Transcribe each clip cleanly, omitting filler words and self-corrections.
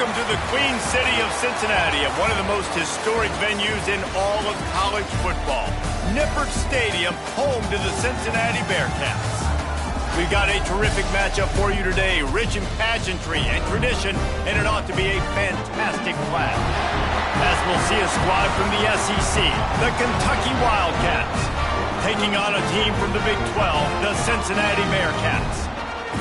Welcome to the Queen City of Cincinnati, at one of the most historic venues in all of college football. Nippert Stadium, home to the Cincinnati Bearcats. We've got a terrific matchup for you today, rich in pageantry and tradition, and it ought to be a fantastic clash. As we'll see a squad from the SEC, the Kentucky Wildcats, taking on a team from the Big 12, the Cincinnati Bearcats.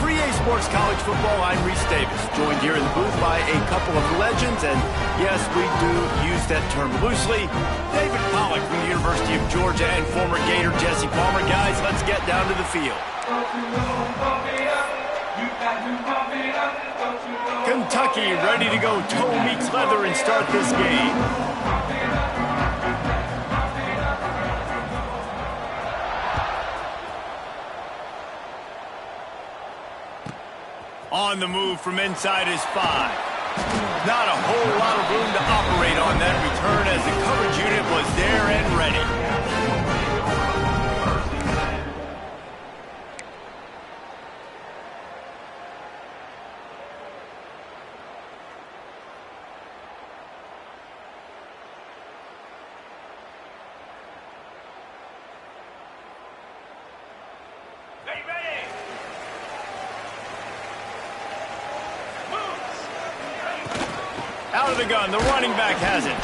For EA Sports College Football, I'm Reese Davis, joined here in the booth by a couple of legends, and yes, we do use that term loosely. David Pollack from the University of Georgia and former Gator Jesse Palmer. Guys, let's get down to the field. Kentucky ready to go toe meets leather and start this game. On the move from inside his 5. Not a whole lot of room to operate on that return as the coverage unit was there and ready. Out of the gun, the running back has it.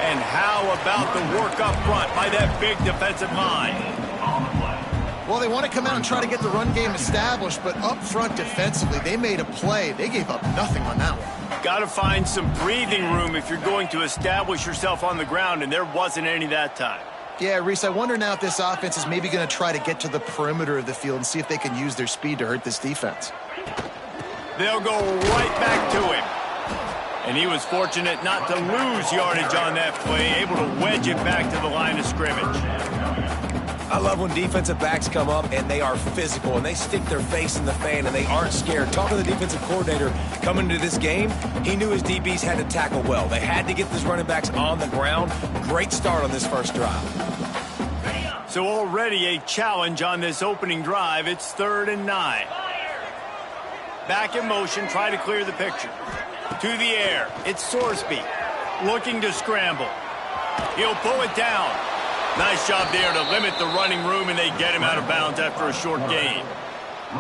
And how about the work up front by that big defensive line? Well, they want to come out and try to get the run game established, but up front defensively, they made a play. They gave up nothing on that one. Got to find some breathing room if you're going to establish yourself on the ground, and there wasn't any that time. Yeah, Reese, I wonder now if this offense is maybe going to try to get to the perimeter of the field and see if they can use their speed to hurt this defense. They'll go right back to him. And he was fortunate not to lose yardage on that play, able to wedge it back to the line of scrimmage. I love when defensive backs come up and they are physical and they stick their face in the fan and they aren't scared. Talking to the defensive coordinator coming into this game, he knew his DBs had to tackle well. They had to get these running backs on the ground. Great start on this first drive. So already a challenge on this opening drive. It's 3rd and 9. Back in motion, try to clear the picture. To the air, it's Sorsby, looking to scramble. He'll pull it down. Nice job there to limit the running room, and they get him out of bounds after a short gain.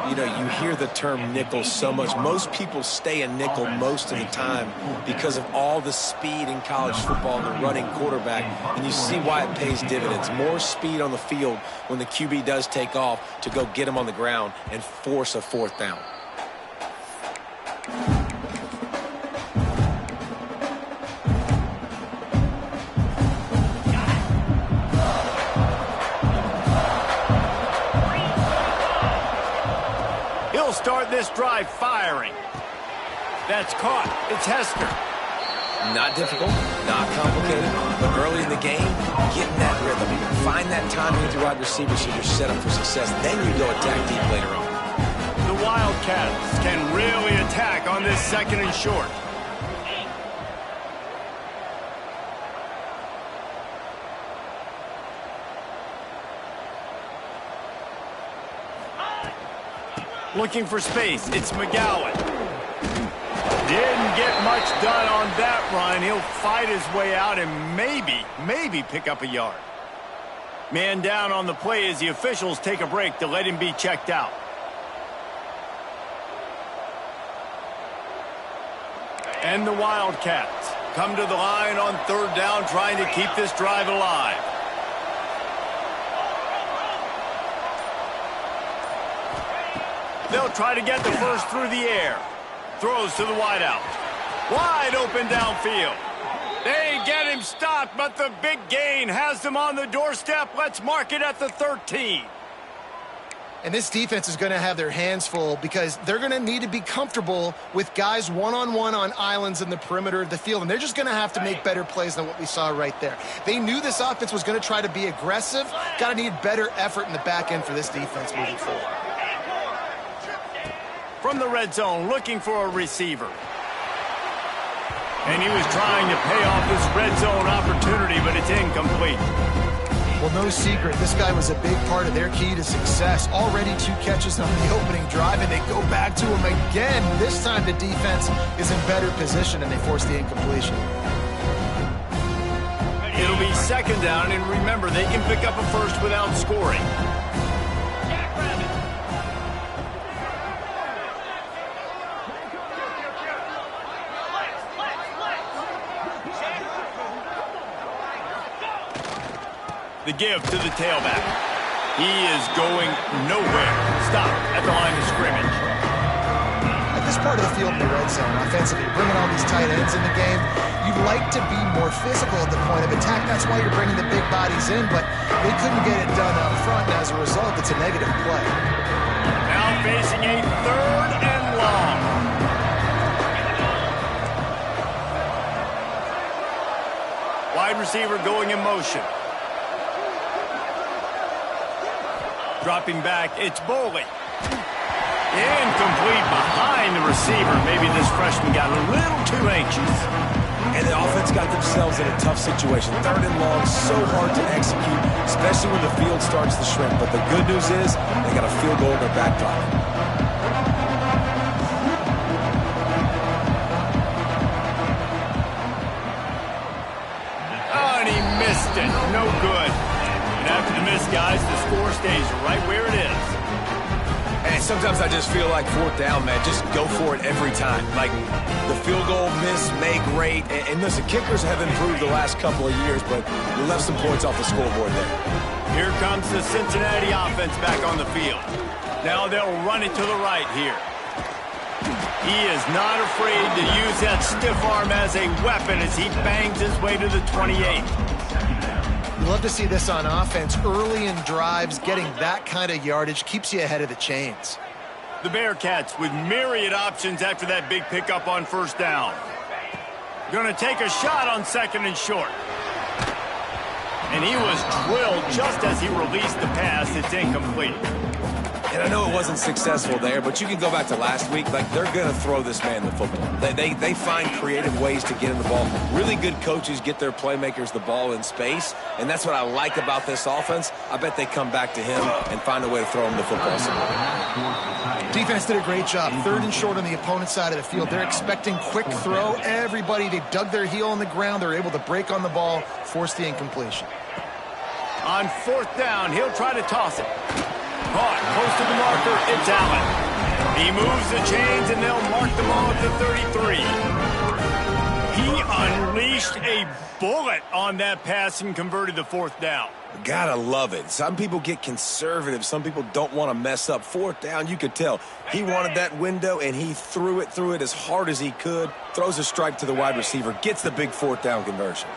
You know, you hear the term nickel so much. Most people stay a nickel most of the time because of all the speed in college football and the running quarterback, and you see why it pays dividends. More speed on the field when the QB does take off to go get him on the ground and force a 4th down. Start this drive firing. That's caught. It's Hester. Not difficult, not complicated, but early in the game, get in that rhythm. Find that timing with your wide receiver so you're set up for success. Then you go attack deep later on. The Wildcats can really attack on this 2nd and short. Looking for space, it's McGowan. Didn't get much done on that run. He'll fight his way out and maybe pick up a yard. Man down on the play as the officials take a break to let him be checked out. And the Wildcats come to the line on 3rd down, trying to keep this drive alive. They'll try to get the first through the air. Throws to the wideout. Wide open downfield. They get him stopped, but the big gain has them on the doorstep. Let's mark it at the 13. And this defense is going to have their hands full because they're going to need to be comfortable with guys one-on-one on islands in the perimeter of the field, and they're just going to have to make better plays than what we saw right there. They knew this offense was going to try to be aggressive. Got to need better effort in the back end for this defense moving forward. From the red zone, looking for a receiver. And he was trying to pay off this red zone opportunity, but it's incomplete. Well, no secret, this guy was a big part of their key to success. Already 2 catches on the opening drive, and they go back to him again. This time the defense is in better position, and they force the incompletion. It'll be 2nd down, and remember, they can pick up a first without scoring. The give to the tailback. He is going nowhere. Stop at the line of scrimmage. At this part of the field in the red zone, offensively, you're bringing all these tight ends in the game. You'd like to be more physical at the point of attack. That's why you're bringing the big bodies in, but they couldn't get it done up front, and as a result, it's a negative play. Now facing a 3rd and long. Wide receiver going in motion. Dropping back, it's Boley. Incomplete behind the receiver. Maybe this freshman got a little too anxious. And the offense got themselves in a tough situation. 3rd and long, so hard to execute, especially when the field starts to shrink. But the good news is they got a field goal in their back pocket. Oh, and he missed it. No good. And after the miss, guys, the score stays right where it is. And sometimes I just feel like 4th down, man. Just go for it every time. Like the field goal miss, make great. And listen, kickers have improved the last couple of years, but you left some points off the scoreboard there. Here comes the Cincinnati offense back on the field. Now they'll run it to the right here. He is not afraid to use that stiff arm as a weapon as he bangs his way to the 28. You love to see this on offense. Early in drives, getting that kind of yardage keeps you ahead of the chains. The Bearcats with myriad options after that big pickup on 1st down. Going to take a shot on 2nd and short. And he was drilled just as he released the pass. It's incomplete. And I know it wasn't successful there, but you can go back to last week. Like, they're going to throw this man the football. They find creative ways to get him the ball. Really good coaches get their playmakers the ball in space, and that's what I like about this offense. I bet they come back to him and find a way to throw him the football somewhere. Defense did a great job. 3rd and short on the opponent's side of the field. They're expecting quick throw. Everybody, they dug their heel on the ground. They're able to break on the ball, force the incompletion. On 4th down, he'll try to toss it. Caught close to the marker, it's Allen. He moves the chains, and they'll mark the ball at the 33. He unleashed a bullet on that pass and converted the 4th down. Gotta love it. Some people get conservative. Some people don't want to mess up. 4th down, you could tell. He wanted that window, and he threw it as hard as he could. Throws a strike to the wide receiver. Gets the big 4th down conversion.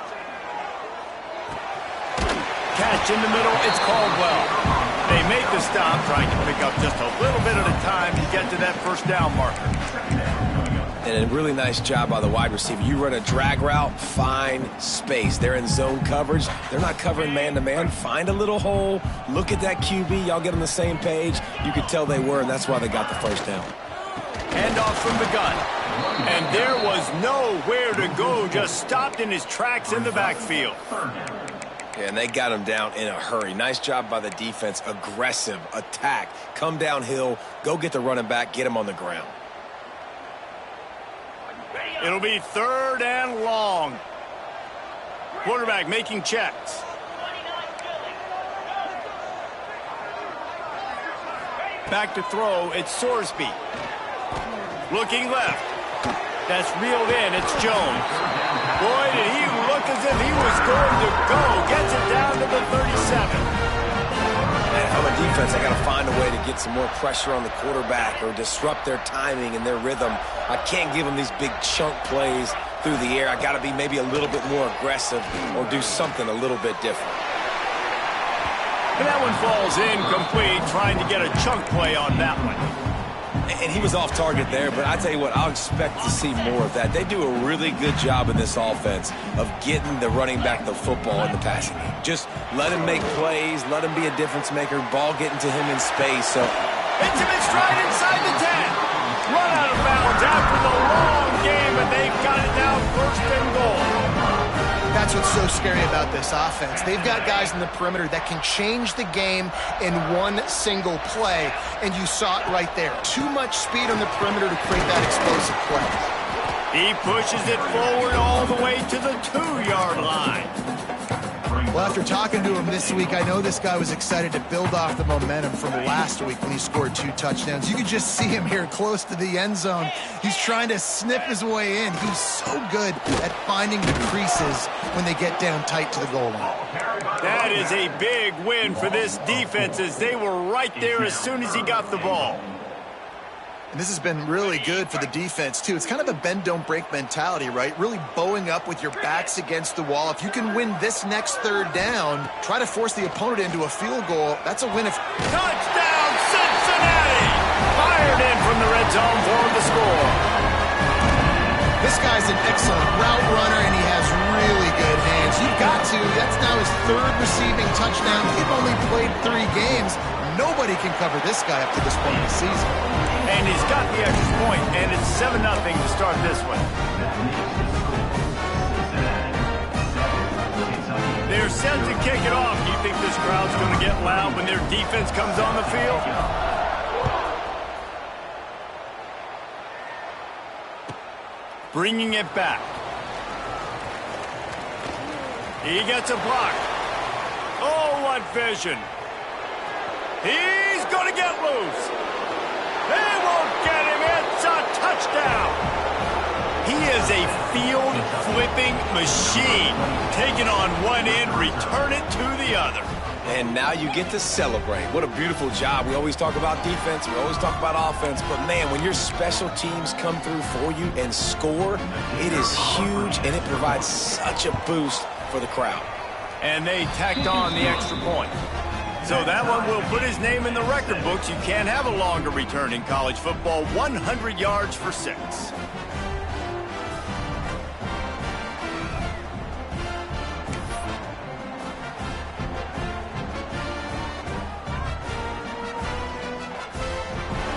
Catch in the middle, it's Caldwell. They make the stop, trying to pick up just a little bit at a time to get to that 1st down marker. And a really nice job by the wide receiver. You run a drag route, find space. They're in zone coverage. They're not covering man-to-man. Find a little hole. Look at that QB. Y'all get on the same page. You could tell they were, and that's why they got the 1st down. Handoff from the gun. And there was nowhere to go, just stopped in his tracks in the backfield. Yeah, and they got him down in a hurry. Nice job by the defense. Aggressive attack. Come downhill. Go get the running back. Get him on the ground. It'll be 3rd and long. Quarterback making checks. Back to throw. It's Sorsby. Looking left. That's reeled in. It's Jones. Boy, did he look as if he was going to go. Gets it down to the 37. And from a defense, I got to find a way to get some more pressure on the quarterback or disrupt their timing and their rhythm. I can't give them these big chunk plays through the air. I got to be maybe a little bit more aggressive or do something a little bit different. And that one falls incomplete, trying to get a chunk play on that one. And he was off target there, but I tell you what, I'll expect to see more of that. They do a really good job in this offense of getting the running back the football in the passing game. Just let him make plays, let him be a difference maker, ball getting to him in space. So it's him in stride inside the 10. Run out of bounds after the long game, and they've got it now 1st and goal. That's what's so scary about this offense. They've got guys in the perimeter that can change the game in one single play, and you saw it right there. Too much speed on the perimeter to create that explosive play. He pushes it forward all the way to the 2-yard line. Well, after talking to him this week, I know this guy was excited to build off the momentum from last week when he scored 2 touchdowns. You can just see him here close to the end zone. He's trying to snip his way in. He's so good at finding the creases when they get down tight to the goal line. That is a big win for this defense, as they were right there as soon as he got the ball. And this has been really good for the defense, too. It's kind of a bend-don't-break mentality, right? Really bowing up with your backs against the wall. If you can win this next 3rd down, try to force the opponent into a field goal. That's a win. Touchdown, Cincinnati! Fired in from the red zone for the score. This guy's an excellent route runner, and he has really good hands. You've got to. That's now his 3rd receiving touchdown. He's only played 3 games. Nobody can cover this guy up to this point in the season. And he's got the extra point, and it's 7-0 to start this one. They're set to kick it off. Do you think this crowd's going to get loud when their defense comes on the field? Bringing it back. He gets a block. Oh, what vision. He's going to get loose. They won't get him. It's a touchdown. He is a field-flipping machine. Taking on one end, return it to the other. And now you get to celebrate. What a beautiful job. We always talk about defense. We always talk about offense. But, man, when your special teams come through for you and score, it is huge, and it provides such a boost for the crowd. And they tacked on the extra point. So that one will put his name in the record books. You can't have a longer return in college football. 100 yards for 6.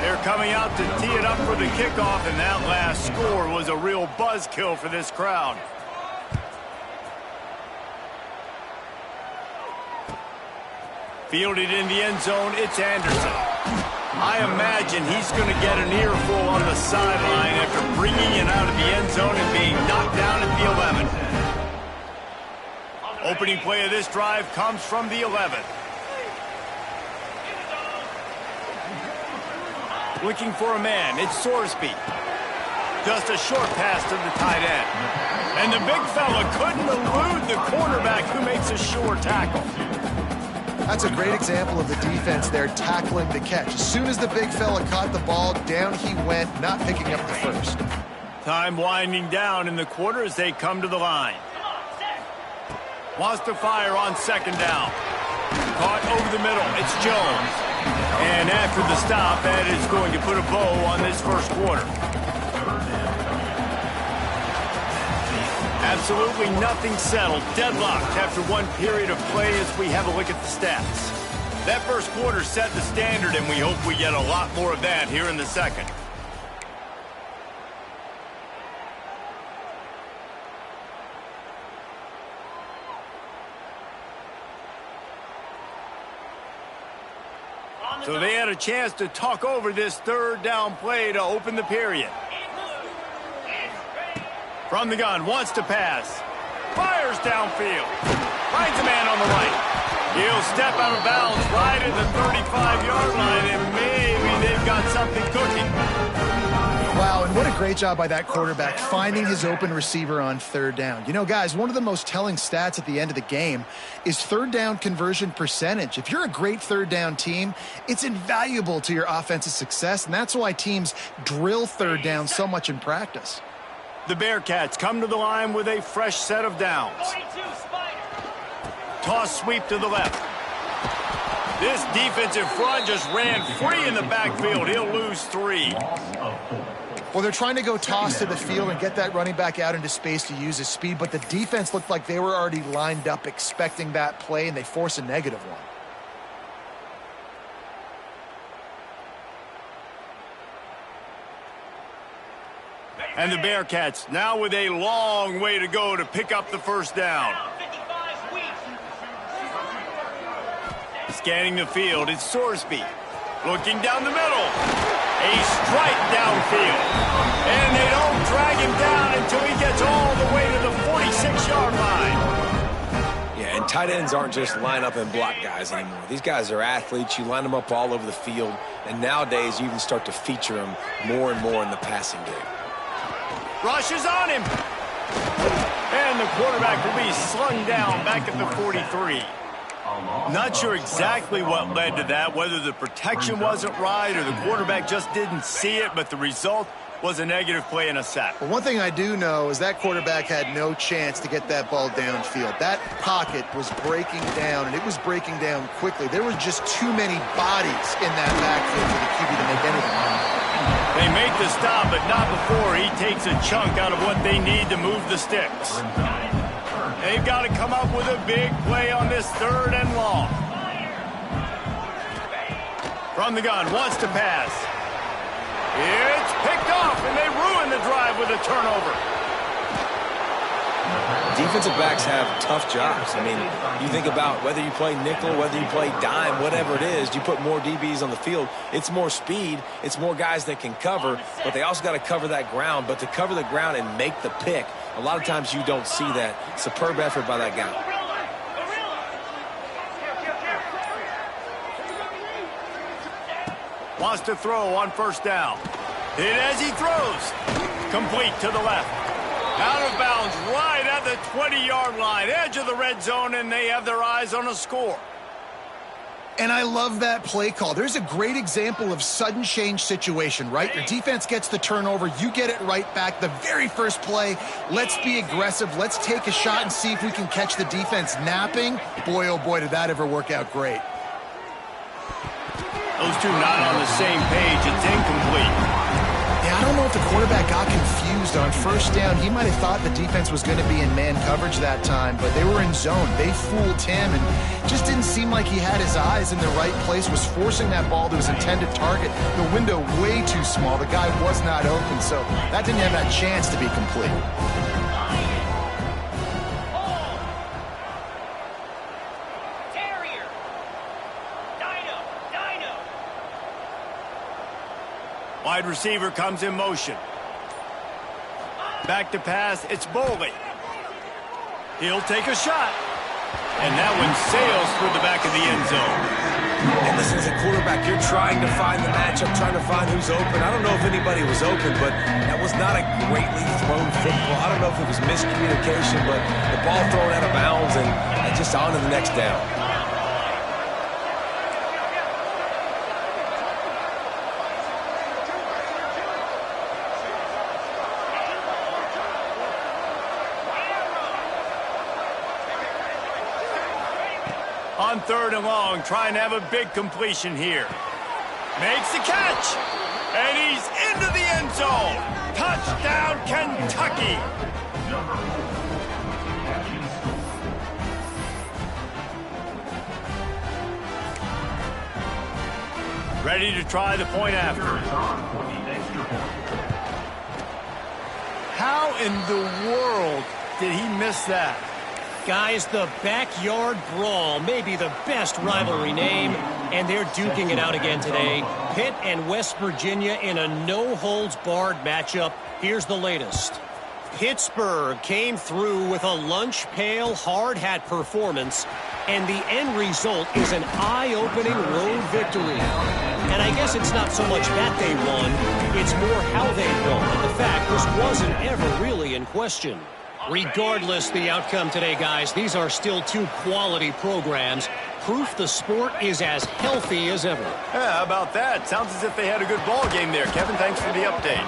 They're coming out to tee it up for the kickoff, and that last score was a real buzzkill for this crowd. Fielded in the end zone, it's Anderson. I imagine he's going to get an earful on the sideline after bringing it out of the end zone and being knocked down at the 11. Opening play of this drive comes from the 11. Looking for a man, it's Sorsby. Just a short pass to the tight end. And the big fella couldn't elude the quarterback, who makes a sure tackle. That's a great example of the defense there tackling the catch. As soon as the big fella caught the ball, down he went, not picking up the first. Time winding down in the quarter as they come to the line. Wants to fire on 2nd down. Caught over the middle. It's Jones. And after the stop, that is going to put a bow on this first quarter. Absolutely nothing settled. Deadlocked after one period of play as we have a look at the stats. That first quarter set the standard, and we hope we get a lot more of that here in the second. So they had a chance to talk over this 3rd down play to open the period. From the gun, wants to pass. Fires downfield. Finds a man on the right. He'll step out of bounds right at the 35-yard line, and maybe they've got something cooking. Wow, and what a great job by that quarterback finding his open receiver on 3rd down. You know, guys, one of the most telling stats at the end of the game is 3rd down conversion percentage. If you're a great 3rd down team, it's invaluable to your offensive success, and that's why teams drill 3rd down so much in practice. The Bearcats come to the line with a fresh set of downs. Toss sweep to the left. This defensive front just ran free in the backfield. He'll lose 3. Well, they're trying to go toss to the field and get that running back out into space to use his speed, but the defense looked like they were already lined up expecting that play, and they force a negative one. And the Bearcats now with a long way to go to pick up the first down. Scanning the field, it's Sorsby. Looking down the middle. A strike downfield. And they don't drag him down until he gets all the way to the 46-yard line. Yeah, and tight ends aren't just line up and block guys anymore. These guys are athletes. You line them up all over the field. And nowadays, you even start to feature them more and more in the passing game. Rush is on him. And the quarterback will be slung down back at the 43. Not sure exactly what led to that, whether the protection wasn't right or the quarterback just didn't see it, but the result was a negative play and a sack. Well, one thing I do know is that quarterback had no chance to get that ball downfield. That pocket was breaking down, and it was breaking down quickly. There were just too many bodies in that backfield for the QB to make anything happen. They make the stop, but not before he takes a chunk out of what they need to move the sticks. They've got to come up with a big play on this 3rd and long. From the gun, wants to pass. It's picked off, and they ruin the drive with a turnover. Defensive backs have tough jobs. I mean, you think about whether you play nickel, whether you play dime, whatever it is, you put more DBs on the field. It's more speed. It's more guys that can cover, but they also got to cover that ground. But to cover the ground and make the pick, a lot of times you don't see that. Superb effort by that guy. Wants to throw on 1st down. Hit as he throws. Complete to the left. Out of bounds right at the 20-yard line. Edge of the red zone, and they have their eyes on a score. And I love that play call. There's a great example of sudden change situation, right? Your defense gets the turnover. You get it right back. The very first play, let's be aggressive. Let's take a shot and see if we can catch the defense napping. Boy, oh boy, did that ever work out great. Those two not on the same page. It's incomplete. Yeah, I don't know if the quarterback got confused on 1st down. He might have thought the defense was going to be in man coverage that time, but they were in zone. They fooled him, and just didn't seem like he had his eyes in the right place, was forcing that ball to his intended target. The window way too small. The guy was not open, so that didn't have that chance to be complete. Wide receiver comes in motion. Back to pass, it's Boley. He'll take a shot. And that one sails through the back of the end zone. And listen, as a quarterback, you're trying to find the matchup, trying to find who's open. I don't know if anybody was open, but that was not a greatly thrown football. I don't know if it was miscommunication, but the ball thrown out of bounds and just on to the next down. On 3rd and long, trying to have a big completion here. Makes the catch. And he's into the end zone. Touchdown, Kentucky. Ready to try the point after. How in the world did he miss that? Guys, the backyard brawl may be the best rivalry name, and they're duking it out again today. Pitt and West Virginia in a no-holds-barred matchup. Here's the latest. Pittsburgh came through with a lunch pail hard hat performance, and the end result is an eye-opening road victory. And I guess it's not so much that they won, it's more how they won. And the fact this wasn't ever really in question. Regardless the outcome today, guys, these are still two quality programs. Proof the sport is as healthy as ever. Yeah, how about that? Sounds as if they had a good ball game there. Kevin, thanks for the update.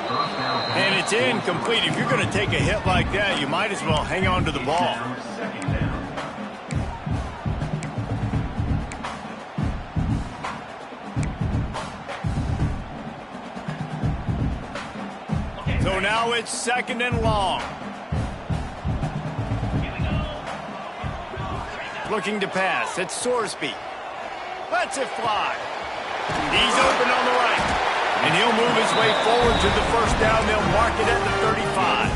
And it's incomplete. If you're going to take a hit like that, you might as well hang on to the ball. So now it's 2nd and long. Looking to pass. It's Sorsby. Lets it fly. He's open on the right. And he'll move his way forward to the first down. They'll mark it at the 35.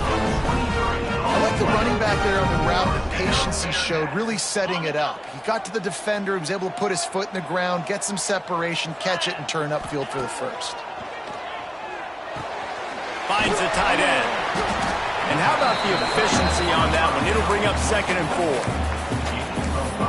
I like the running back there on the route, the patience he showed, really setting it up. He got to the defender, he was able to put his foot in the ground, get some separation, catch it, and turn upfield for the first. Finds the tight end. And how about the efficiency on that one? It'll bring up 2nd and 4.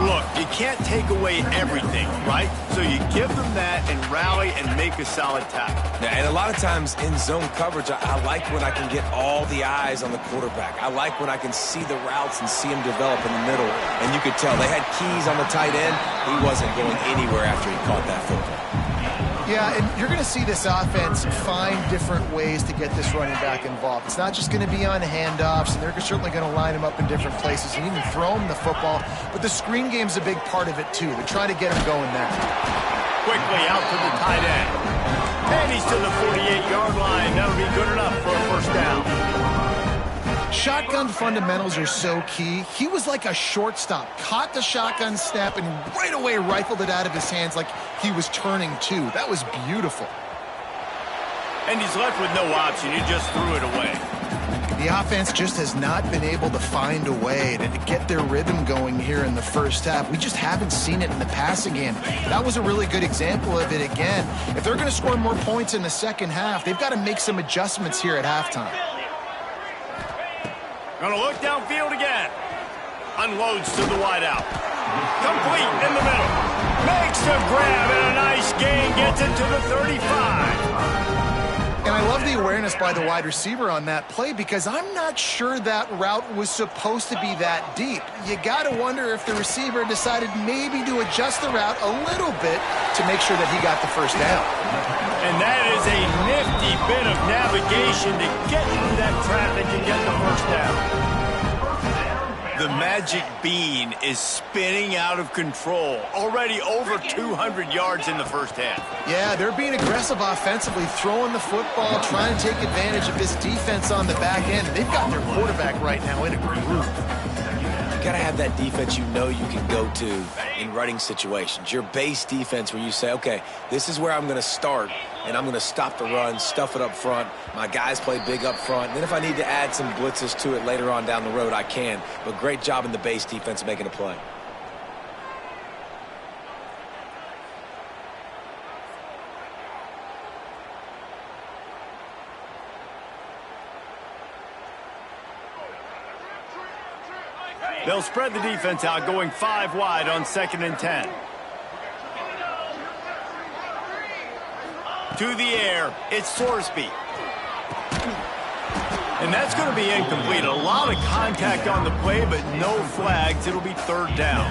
Look, you can't take away everything, right? So you give them that and rally and make a solid tackle. Yeah, and a lot of times in zone coverage, I like when I can get all the eyes on the quarterback. I like when I can see the routes and see him develop in the middle. And you could tell they had keys on the tight end. He wasn't going anywhere after he caught that football. Yeah, and you're going to see this offense find different ways to get this running back involved. It's not just going to be on handoffs, and they're certainly going to line him up in different places and even throw him the football. But the screen game's a big part of it, too. They're trying to get him going there. Quickly out to the tight end. And he's to the 48-yard line. That'll be good enough for a first down. Shotgun fundamentals are so key. He was like a shortstop, caught the shotgun snap, and right away rifled it out of his hands like he was turning two. That was beautiful. And he's left with no option. He just threw it away. The offense just has not been able to find a way to get their rhythm going here in the first half. We just haven't seen it in the passing game. That was a really good example of it again. If they're going to score more points in the second half, they've got to make some adjustments here at halftime. Gonna look downfield again. Unloads to the wideout. Complete in the middle. Makes the grab and a nice gain. Gets it to the 35. And I love the awareness by the wide receiver on that play because I'm not sure that route was supposed to be that deep. You got to wonder if the receiver decided maybe to adjust the route a little bit to make sure that he got the first down. And that is a nifty bit of navigation to get through that traffic and get the first down. The magic bean is spinning out of control. Already over 200 yards in the first half. Yeah, they're being aggressive offensively, throwing the football, trying to take advantage of this defense on the back end. They've got their quarterback right now in a groove. You got to have that defense you know you can go to in running situations. Your base defense where you say, okay, this is where I'm going to start, and I'm going to stop the run, stuff it up front. My guys play big up front. And then if I need to add some blitzes to it later on down the road, I can. But great job in the base defense making a play. They'll spread the defense out, going 5 wide on 2nd and 10. To the air, it's Sorsby. And that's going to be incomplete. A lot of contact on the play, but no flags. It'll be 3rd down.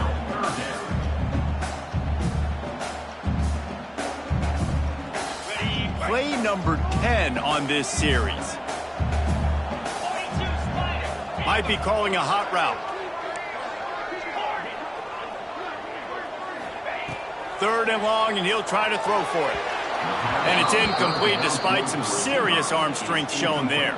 Play number 10 on this series. Might be calling a hot route. 3rd and long, and he'll try to throw for it. And it's incomplete despite some serious arm strength shown there.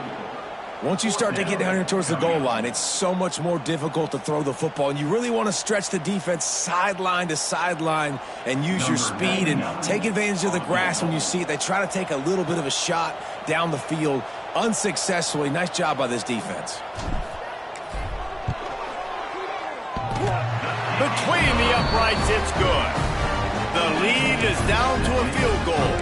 Once you start to get down here towards the goal line, it's so much more difficult to throw the football. And you really want to stretch the defense sideline to sideline and use your speed and take advantage of the grass when you see it. They try to take a little bit of a shot down the field unsuccessfully. Nice job by this defense. Between the uprights, it's good. The lead is down to a field goal.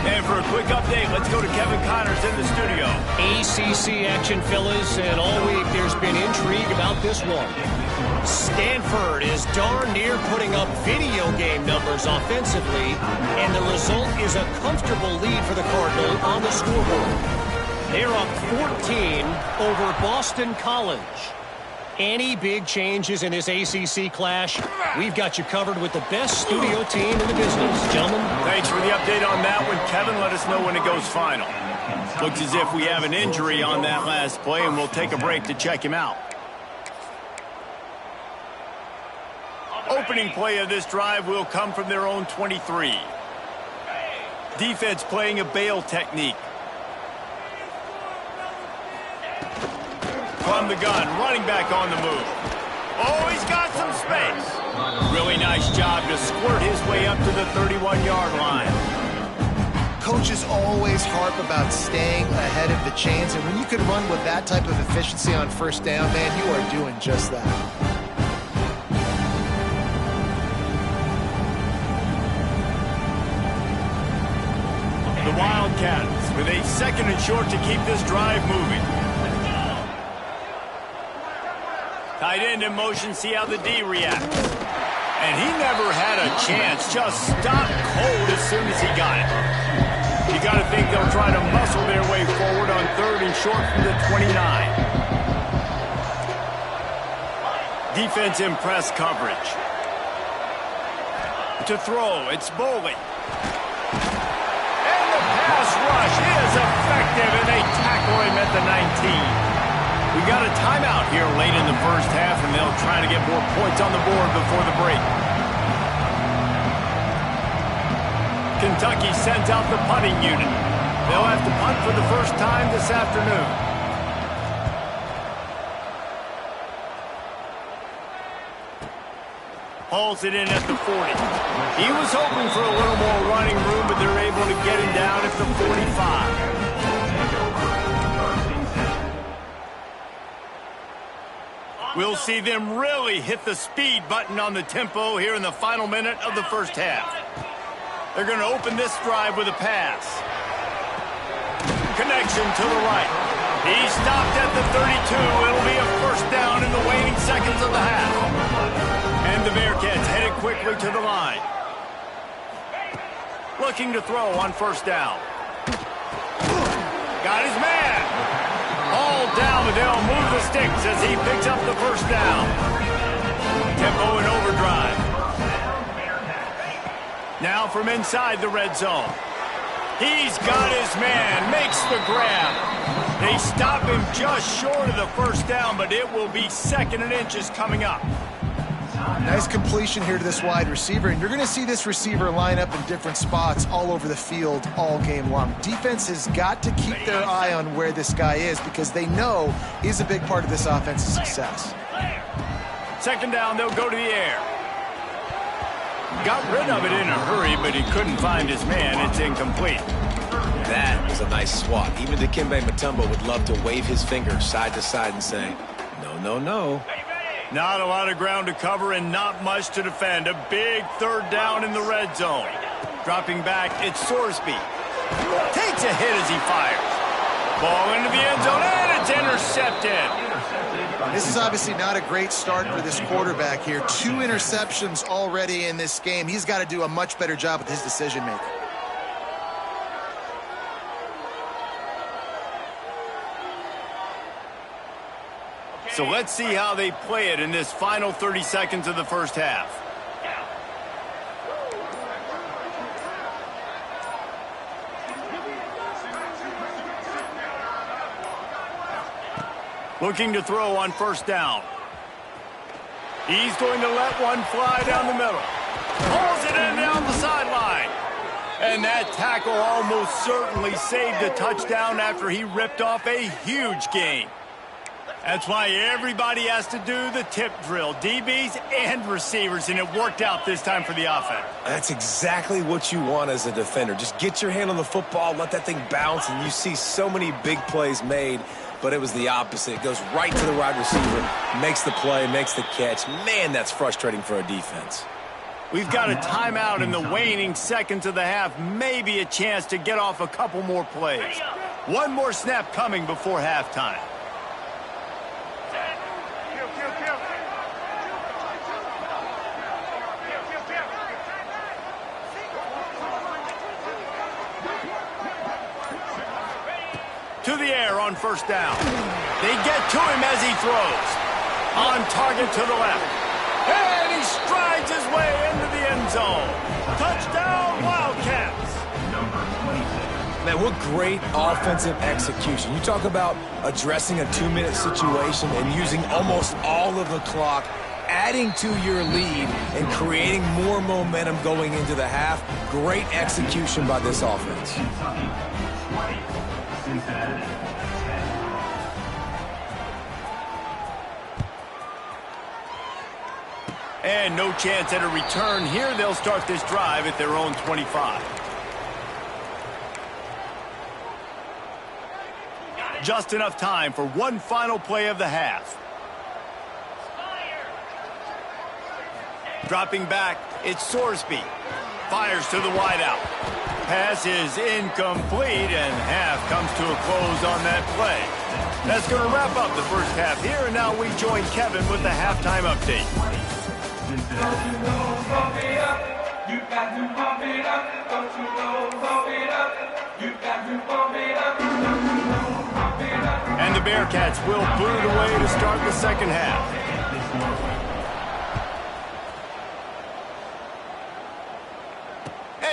And for a quick update, let's go to Kevin Connors in the studio. ACC action, fellas, and all week there's been intrigue about this one. Stanford is darn near putting up video game numbers offensively, and the result is a comfortable lead for the Cardinal on the scoreboard. They're up 14 over Boston College. Any big changes in this ACC clash, we've got you covered with the best studio team in the business. Gentlemen. Thanks for the update on that one. Kevin, let us know when it goes final. Looks as if we have an injury on that last play, and we'll take a break to check him out. Opening play of this drive will come from their own 23. Defense playing a bail technique. From the gun, running back on the move. Oh, he's got some space. Really nice job to squirt his way up to the 31-yard line. coaches always harp about staying ahead of the chains, and when you can run with that type of efficiency on first down, man, you are doing just that. The Wildcats with a 2nd and short to keep this drive moving. Tight end in motion, see how the D reacts. And he never had a chance, just stopped cold as soon as he got it. You got to think they'll try to muscle their way forward on 3rd and short from the 29. Defense in press coverage. To throw, it's Boley. And the pass rush is effective, and they tackle him at the 19. We got a timeout here late in the first half, and they'll try to get more points on the board before the break. Kentucky sends out the punting unit. They'll have to punt for the first time this afternoon. Hauls it in at the 40. He was hoping for a little more running room, but they're able to get him down at the 45. We'll see them really hit the speed button on the tempo here in the final minute of the first half. They're going to open this drive with a pass. Connection to the right. He stopped at the 32. It'll be a first down in the waning seconds of the half. And the Bearcats headed quickly to the line. Looking to throw on first down. Got his man. All down, but they'll move the sticks as he picks up the first down. Tempo in overdrive. Now from inside the red zone. He's got his man, makes the grab. They stop him just short of the first down, but it will be 2nd and inches coming up. Nice completion here to this wide receiver, and you're going to see this receiver line up in different spots all over the field all game long. Defense has got to keep their eye on where this guy is because they know he's a big part of this offense's success. 2nd down, they'll go to the air. Got rid of it in a hurry, but he couldn't find his man. It's incomplete. That was a nice swat. Even Dikembe Mutombo would love to wave his finger side to side and say, no, no, no. Not a lot of ground to cover and not much to defend. A big 3rd down in the red zone. Dropping back, it's Sorsby. Takes a hit as he fires. Ball into the end zone, and it's intercepted. This is obviously not a great start for this quarterback here. 2 interceptions already in this game. He's got to do a much better job with his decision-making. So let's see how they play it in this final 30 seconds of the first half. Looking to throw on first down. He's going to let one fly down the middle. Pulls it in down the sideline. And that tackle almost certainly saved a touchdown after he ripped off a huge gain. That's why everybody has to do the tip drill, DBs and receivers, and it worked out this time for the offense. That's exactly what you want as a defender. Just get your hand on the football, let that thing bounce, and you see so many big plays made, but it was the opposite. It goes right to the wide receiver, makes the play, makes the catch. Man, that's frustrating for a defense. We've got a timeout in the waning seconds of the half, maybe a chance to get off a couple more plays. One more snap coming before halftime. To the air on first down. They get to him as he throws. On target to the left. And he strides his way into the end zone. Touchdown, Wildcats. Man, what great offensive execution. You talk about addressing a 2-minute situation and using almost all of the clock, adding to your lead and creating more momentum going into the half. Great execution by this offense. And no chance at a return here. They'll start this drive at their own 25. Just enough time for one final play of the half. Dropping back, it's Sorsby. Fires to the wideout. Pass is incomplete, and half comes to a close on that play. That's going to wrap up the first half here, and now we join Kevin with the halftime update. And the Bearcats will boot it away to start the second half.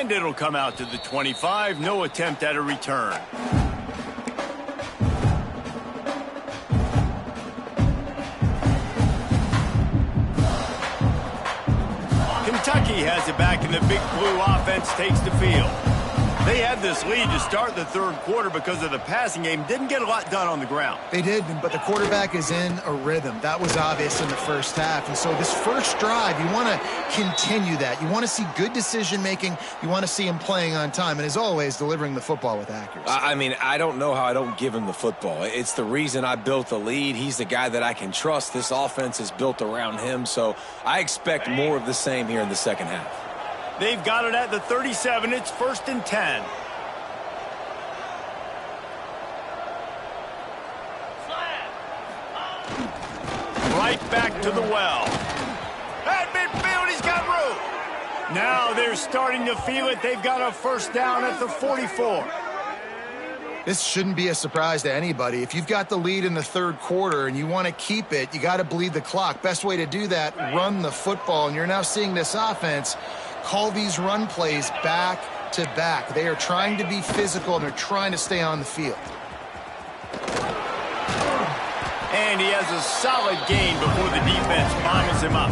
And it'll come out to the 25. No attempt at a return. Kentucky has it back, and the Big Blue offense takes the field. They had this lead to start the third quarter because of the passing game. Didn't get a lot done on the ground. They did, but the quarterback is in a rhythm. That was obvious in the first half. And so this first drive, you want to continue that. You want to see good decision-making. You want to see him playing on time. And as always, delivering the football with accuracy. I mean, I don't know how I don't give him the football. It's the reason I built the lead. He's the guy that I can trust. This offense is built around him. So I expect more of the same here in the second half. They've got it at the 37. It's 1st and 10. Right back to the well. At midfield, he's got room. Now they're starting to feel it. They've got a first down at the 44. This shouldn't be a surprise to anybody. If you've got the lead in the third quarter and you want to keep it, you got to bleed the clock. Best way to do that, run the football. And you're now seeing this offense call these run plays back to back. They are trying to be physical, and they're trying to stay on the field. And he has a solid gain before the defense bottles him up.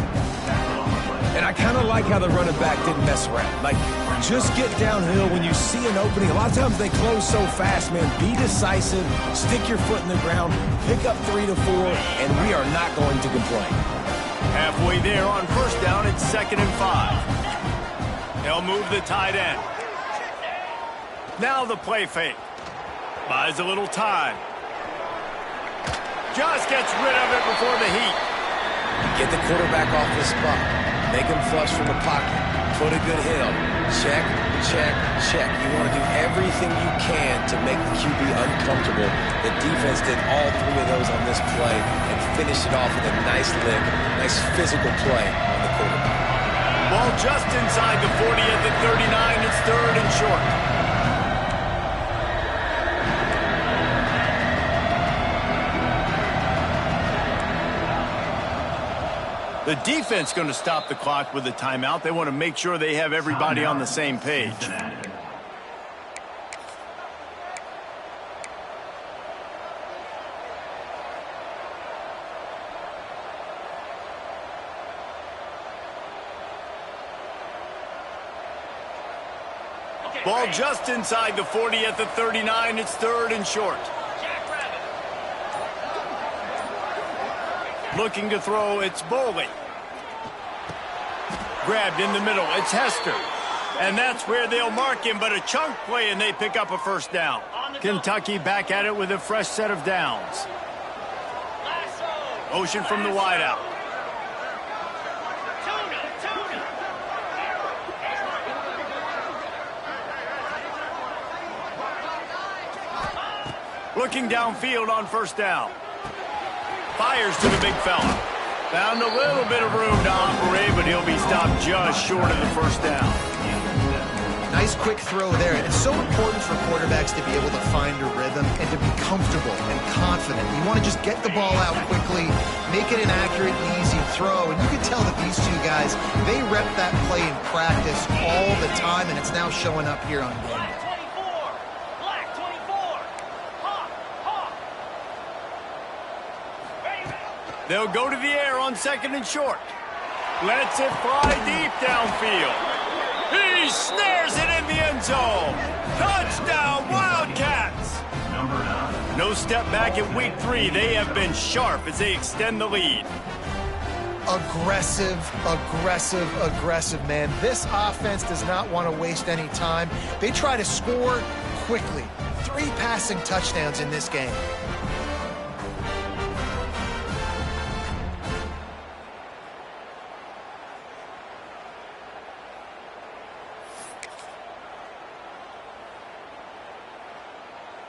And I kind of like how the running back didn't mess around. Like, just get downhill when you see an opening. A lot of times they close so fast, man. Be decisive, stick your foot in the ground, pick up 3 to 4, and we are not going to complain. Halfway there on first down, it's 2nd and 5. They'll move the tight end. Now the play fake. Buys a little time. Just gets rid of it before the heat. Get the quarterback off the spot. Make him flush from the pocket. Put a good hit on him. Check, check, check. You want to do everything you can to make the QB uncomfortable. The defense did all 3 of those on this play and finished it off with a nice lick, nice physical play on the quarterback. Ball just inside the 40 at the 39. It's 3rd and short. The defense going to stop the clock with a timeout. They want to make sure they have everybody on the same page. Ball just inside the 40 at the 39. It's 3rd and short. Looking to throw, it's Boley. Grabbed in the middle, it's Hester. And that's where they'll mark him, but a chunk play, and they pick up a first down. Kentucky back at it with a fresh set of downs. Motion from the wideout. Looking downfield on first down. Fires to the big fella. Found a little bit of room to operate, but he'll be stopped just short of the first down. Nice quick throw there. It's so important for quarterbacks to be able to find a rhythm and to be comfortable and confident. You want to just get the ball out quickly, make it an accurate and easy throw. And you can tell that these two guys, they rep that play in practice all the time, and it's now showing up here on game day. They'll go to the air on 2nd and short. Lets it fly deep downfield. He snares it in the end zone. Touchdown, Wildcats! No step back in week 3. They have been sharp as they extend the lead. Aggressive, aggressive, aggressive, man. This offense does not want to waste any time. They try to score quickly. 3 passing touchdowns in this game.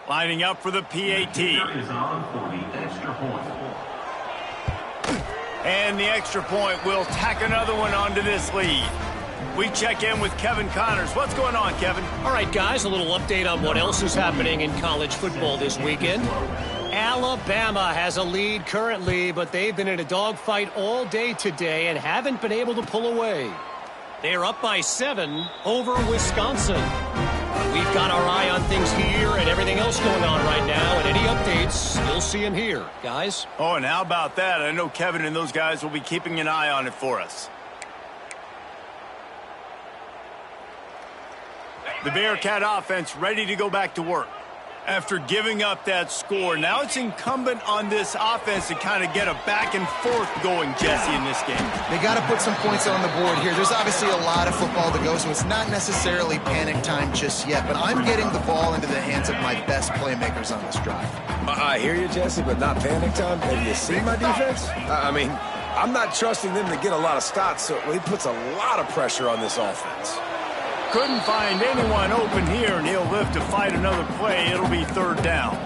Lining up for the PAT. And the extra point will tack another one onto this lead. We check in with Kevin Connors. What's going on, Kevin? All right, guys, a little update on what else is happening in college football this weekend. Alabama has a lead currently, but they've been in a dogfight all day today and haven't been able to pull away. They're up by 7 over Wisconsin. We've got our eye on things here and everything else going on right now, and any updates, you'll see them here, guys. Oh, and how about that? I know Kevin and those guys will be keeping an eye on it for us. The Bearcat offense ready to go back to work. After giving up that score, now it's incumbent on this offense to kind of get a back and forth going, Jesse, in this game. They got to put some points on the board here. There's obviously a lot of football to go, so it's not necessarily panic time just yet, but I'm getting the ball into the hands of my best playmakers on this drive. I hear you, Jesse, but not panic time. Have you seen my defense? I mean, I'm not trusting them to get a lot of stops, so he puts a lot of pressure on this offense. Couldn't find anyone open here, and he'll live to fight another play. It'll be 3rd down.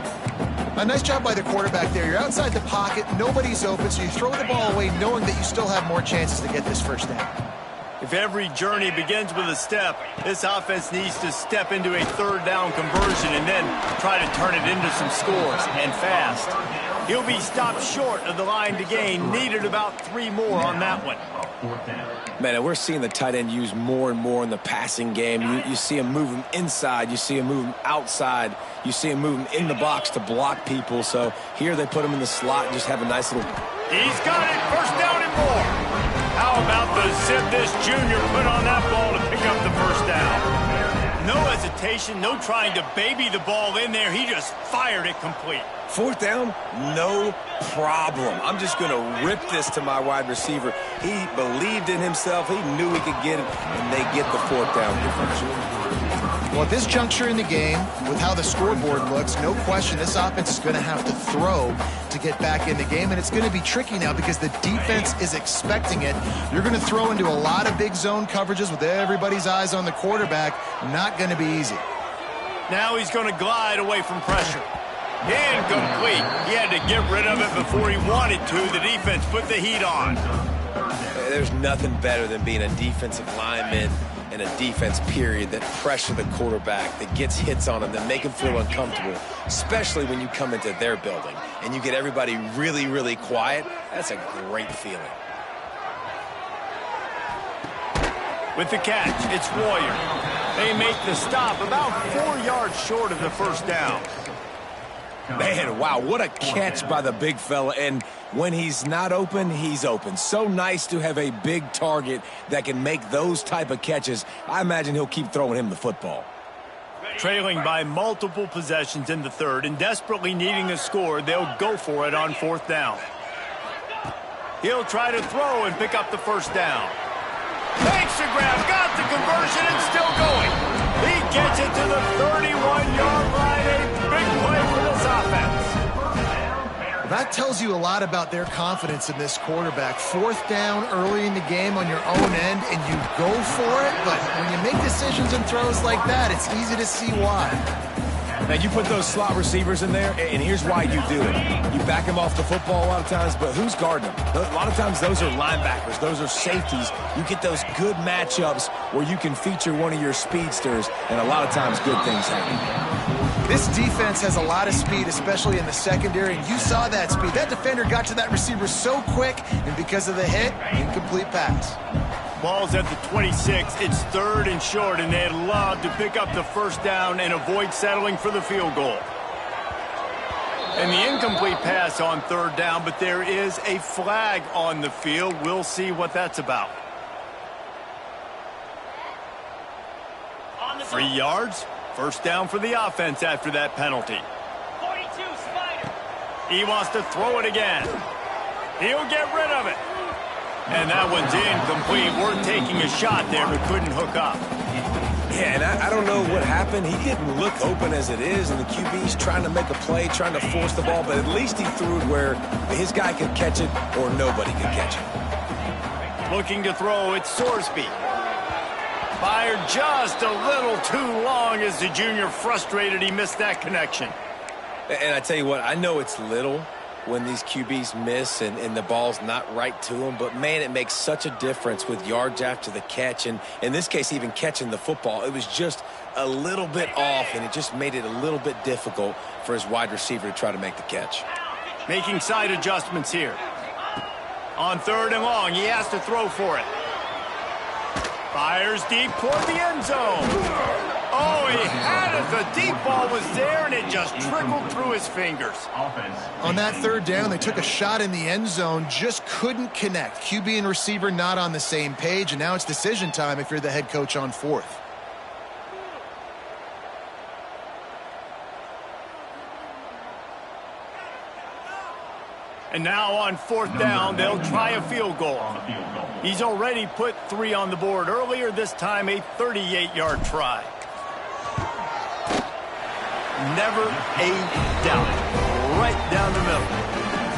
A nice job by the quarterback there. You're outside the pocket, nobody's open, so you throw the ball away knowing that you still have more chances to get this 1st down. If every journey begins with a step, this offense needs to step into a 3rd down conversion and then try to turn it into some scores, and fast. He'll be stopped short of the line to gain. Needed about 3 more on that one. Man, we're seeing the tight end used more and more in the passing game. You see him move him inside. You see him move him outside. You see him move him in the box to block people. So here they put him in the slot and just have a nice little... He's got it. 1st down and more. How about the zip this junior put on that ball to pick up the 1st down? No hesitation, no trying to baby the ball in there. He just fired it complete. 4th down, no problem. I'm just going to rip this to my wide receiver. He believed in himself. He knew he could get it, and they get the 4th down differential. Well, at this juncture in the game, with how the scoreboard looks, no question this offense is going to have to throw to get back in the game, and it's going to be tricky now because the defense is expecting it. You're going to throw into a lot of big zone coverages with everybody's eyes on the quarterback. Not going to be easy. Now he's going to glide away from pressure. Incomplete. He had to get rid of it before he wanted to. The defense put the heat on. There's nothing better than being a defensive lineman and a defense period that pressure the quarterback, that gets hits on him, that make him feel uncomfortable, especially when you come into their building and you get everybody really, really quiet. That's a great feeling. With the catch, it's Warrior. They make the stop about 4 yards short of the 1st down. Man, wow, what a catch by the big fella. And when he's not open, he's open. So nice to have a big target that can make those type of catches. I imagine he'll keep throwing him the football. Trailing by multiple possessions in the 3rd and desperately needing a score, they'll go for it on 4th down. He'll try to throw and pick up the 1st down. Makes the grab, got the conversion, and still going. He gets it to the 31-yard line. A big play for this offense. That tells you a lot about their confidence in this quarterback. 4th down early in the game on your own end, and you go for it, but when you make decisions and throws like that, it's easy to see why. Now, you put those slot receivers in there, and here's why you do it. You back them off the football a lot of times, but who's guarding them? A lot of times, those are linebackers. Those are safeties. You get those good matchups where you can feature one of your speedsters, and a lot of times, good things happen. This defense has a lot of speed, especially in the secondary, and you saw that speed. That defender got to that receiver so quick, and because of the hit, incomplete pass. Ball's at the 26. It's 3rd and short, and they'd love to pick up the 1st down and avoid settling for the field goal. And the incomplete pass on 3rd down, but there is a flag on the field. We'll see what that's about. 3 yards. 1st down for the offense after that penalty. 42, Spider. He wants to throw it again. He'll get rid of it. And that one's incomplete. We're taking a shot there, but couldn't hook up. Yeah, and I don't know what happened. He didn't look open as it is, and the QB's trying to make a play, trying to force the ball, but at least he threw it where his guy could catch it or nobody could catch it. Looking to throw, it's Sorsby. Fired just a little too long as the junior frustrated he missed that connection. And I tell you what, I know it's little when these QBs miss and the ball's not right to them, but man, it makes such a difference with yards after the catch, and in this case, even catching the football. It was just a little bit off, and it just made it a little bit difficult for his wide receiver to try to make the catch. Making side adjustments here. On 3rd and long, he has to throw for it. Fires deep toward the end zone. Oh, he had it. The deep ball was there, and it just trickled through his fingers. On that 3rd down, they took a shot in the end zone, just couldn't connect. QB and receiver not on the same page, and now it's decision time if you're the head coach on 4th. And now on 4th down, they'll try a field goal. He's already put 3 on the board earlier, this time a 38-yard try. Never a doubt. Right down the middle.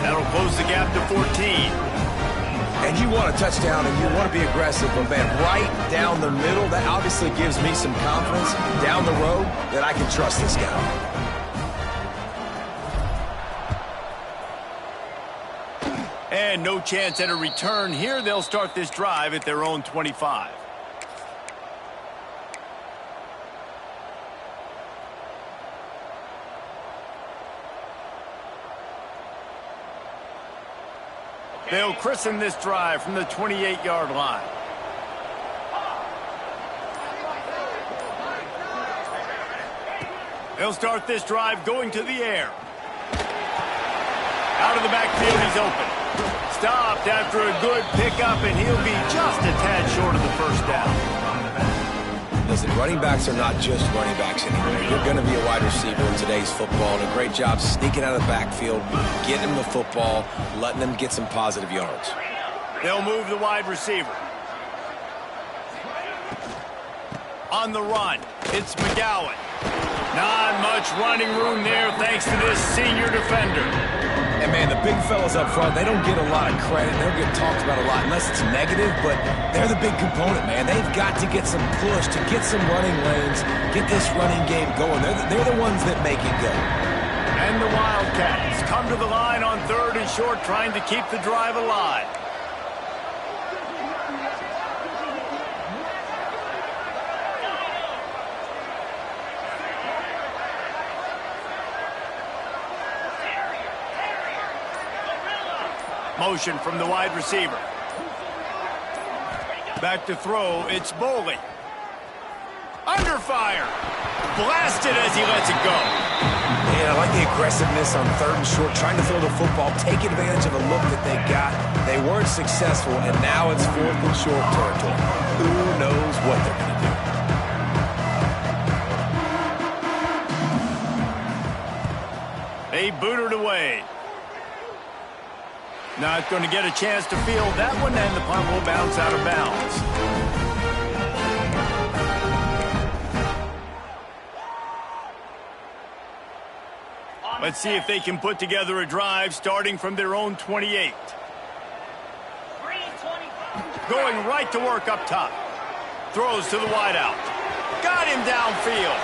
That'll close the gap to 14. And you want a touchdown and you want to be aggressive, but man, right down the middle, that obviously gives me some confidence down the road that I can trust this guy. And no chance at a return here. They'll start this drive at their own 25. They'll christen this drive from the 28-yard line. They'll start this drive going to the air. Out of the backfield, he's open. Stopped after a good pickup, and he'll be just a tad short of the 1st down. Listen, running backs are not just running backs anymore. You're going to be a wide receiver in today's football, and a great job sneaking out of the backfield, getting them the football, letting them get some positive yards. They'll move the wide receiver. On the run, it's McGowan. Not much running room there thanks to this senior defender. And, man, the big fellas up front, they don't get a lot of credit. They don't get talked about a lot unless it's negative, but they're the big component, man. They've got to get some push, to get some running lanes, get this running game going. They're the ones that make it go. And the Wildcats come to the line on 3rd and short, trying to keep the drive alive. Motion from the wide receiver. Back to throw, it's Boley. Under fire. Blasted as he lets it go. Man, I like the aggressiveness on 3rd and short, trying to throw the football, take advantage of the look that they got. They weren't successful, and now it's 4th and short territory. Who knows what they're going to do? They boot it away. Not going to get a chance to field that one, and the punt will bounce out of bounds. Let's see if they can put together a drive starting from their own 28. Going right to work up top. Throws to the wideout. Got him downfield.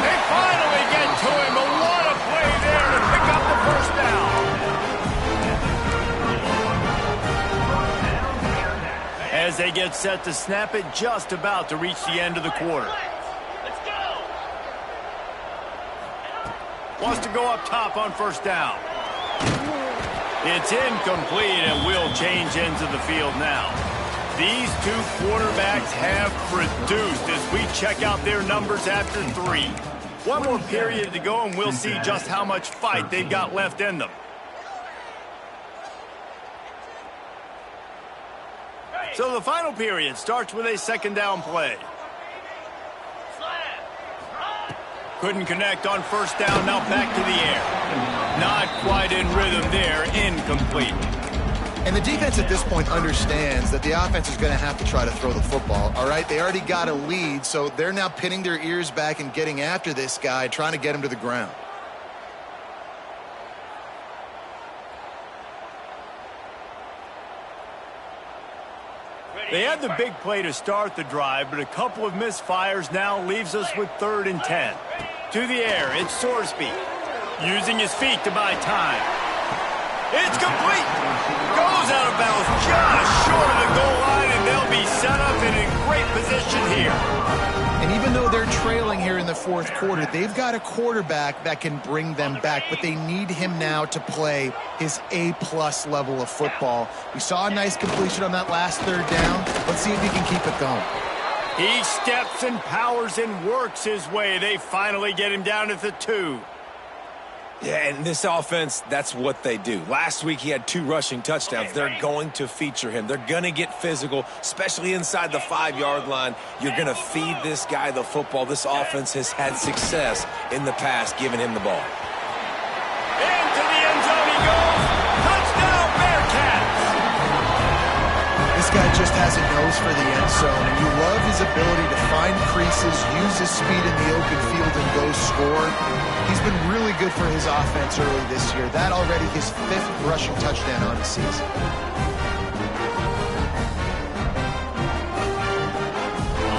They finally get to him, but what a play there to pick up the 1st down. As they get set to snap it, just about to reach the end of the quarter. Let's go. Wants to go up top on 1st down. It's incomplete and will change ends of the field now. These two quarterbacks have produced as we check out their numbers after 3. One more period to go, and we'll see just how much fight they've got left in them. So the final period starts with a 2nd down play. Couldn't connect on 1st down, now back to the air. Not quite in rhythm there, incomplete. And the defense at this point understands that the offense is going to have to try to throw the football, all right? They already got a lead, so they're now pinning their ears back and getting after this guy, trying to get him to the ground. They had the big play to start the drive, but a couple of misfires now leaves us with 3rd and 10. To the air, it's Sorsby. Using his feet to buy time. It's complete. Goes out of bounds just short of the goal line, and they'll be set up in a great position here. And even though they're trailing here in the 4th quarter, they've got a quarterback that can bring them back, but they need him now to play his A-plus level of football. We saw a nice completion on that last 3rd down. Let's see if he can keep it going. He steps and powers and works his way. They finally get him down at the 2. Yeah, and this offense, that's what they do. Last week, he had 2 rushing touchdowns. They're going to feature him. They're going to get physical, especially inside the 5-yard line. You're going to feed this guy the football. This offense has had success in the past giving him the ball. Into the end zone he goes. Touchdown, Bearcats! This guy just has a nose for the end zone, and you love his ability to find creases, use his speed in the open field, and go score. He's been really good for his offense early this year. That already his 5th rushing touchdown on the season.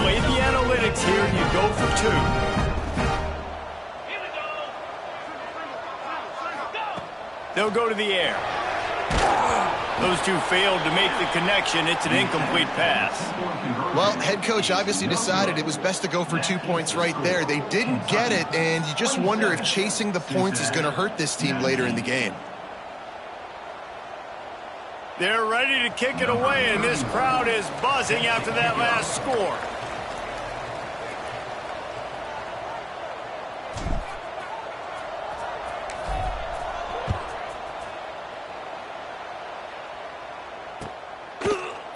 Play the analytics here, and you go for 2. They'll go to the air. Those 2 failed to make the connection. It's an incomplete pass. Well, head coach obviously decided it was best to go for 2 points right there. They didn't get it, and you just wonder if chasing the points is going to hurt this team later in the game. They're ready to kick it away, and this crowd is buzzing after that last score.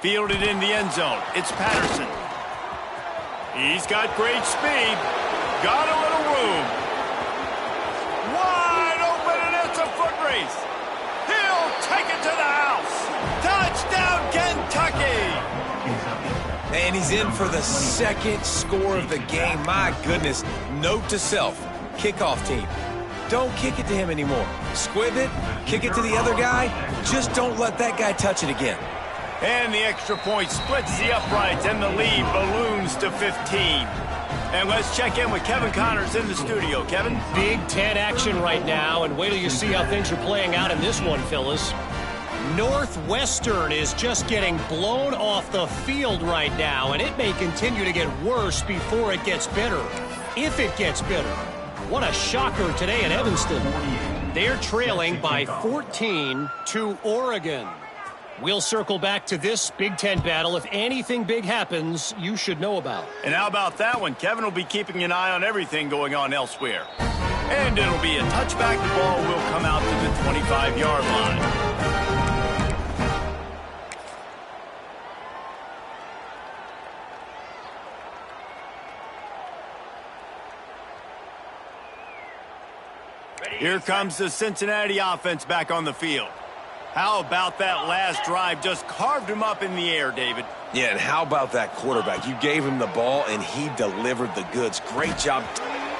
Fielded in the end zone. It's Patterson. He's got great speed. Got a little room. Wide open, and it's a foot race. He'll take it to the house. Touchdown, Kentucky! And he's in for the 2nd score of the game. My goodness. Note to self. Kickoff team. Don't kick it to him anymore. Squib it. Kick it to the other guy. Just don't let that guy touch it again. And the extra point splits the uprights, and the lead balloons to 15. And let's check in with Kevin Connors in the studio. Kevin? Big Ten action right now, and wait till you see how things are playing out in this one, Phyllis. Northwestern is just getting blown off the field right now, and it may continue to get worse before it gets better. If it gets better. What a shocker today in Evanston. They're trailing by 14 to Oregon. We'll circle back to this Big Ten battle. If anything big happens, you should know about. And how about that one? Kevin will be keeping an eye on everything going on elsewhere. And it'll be a touchback. The ball will come out to the 25-yard line. Here comes the Cincinnati offense back on the field. How about that last drive? Just carved him up in the air, David. Yeah, and how about that quarterback? You gave him the ball, and he delivered the goods. Great job.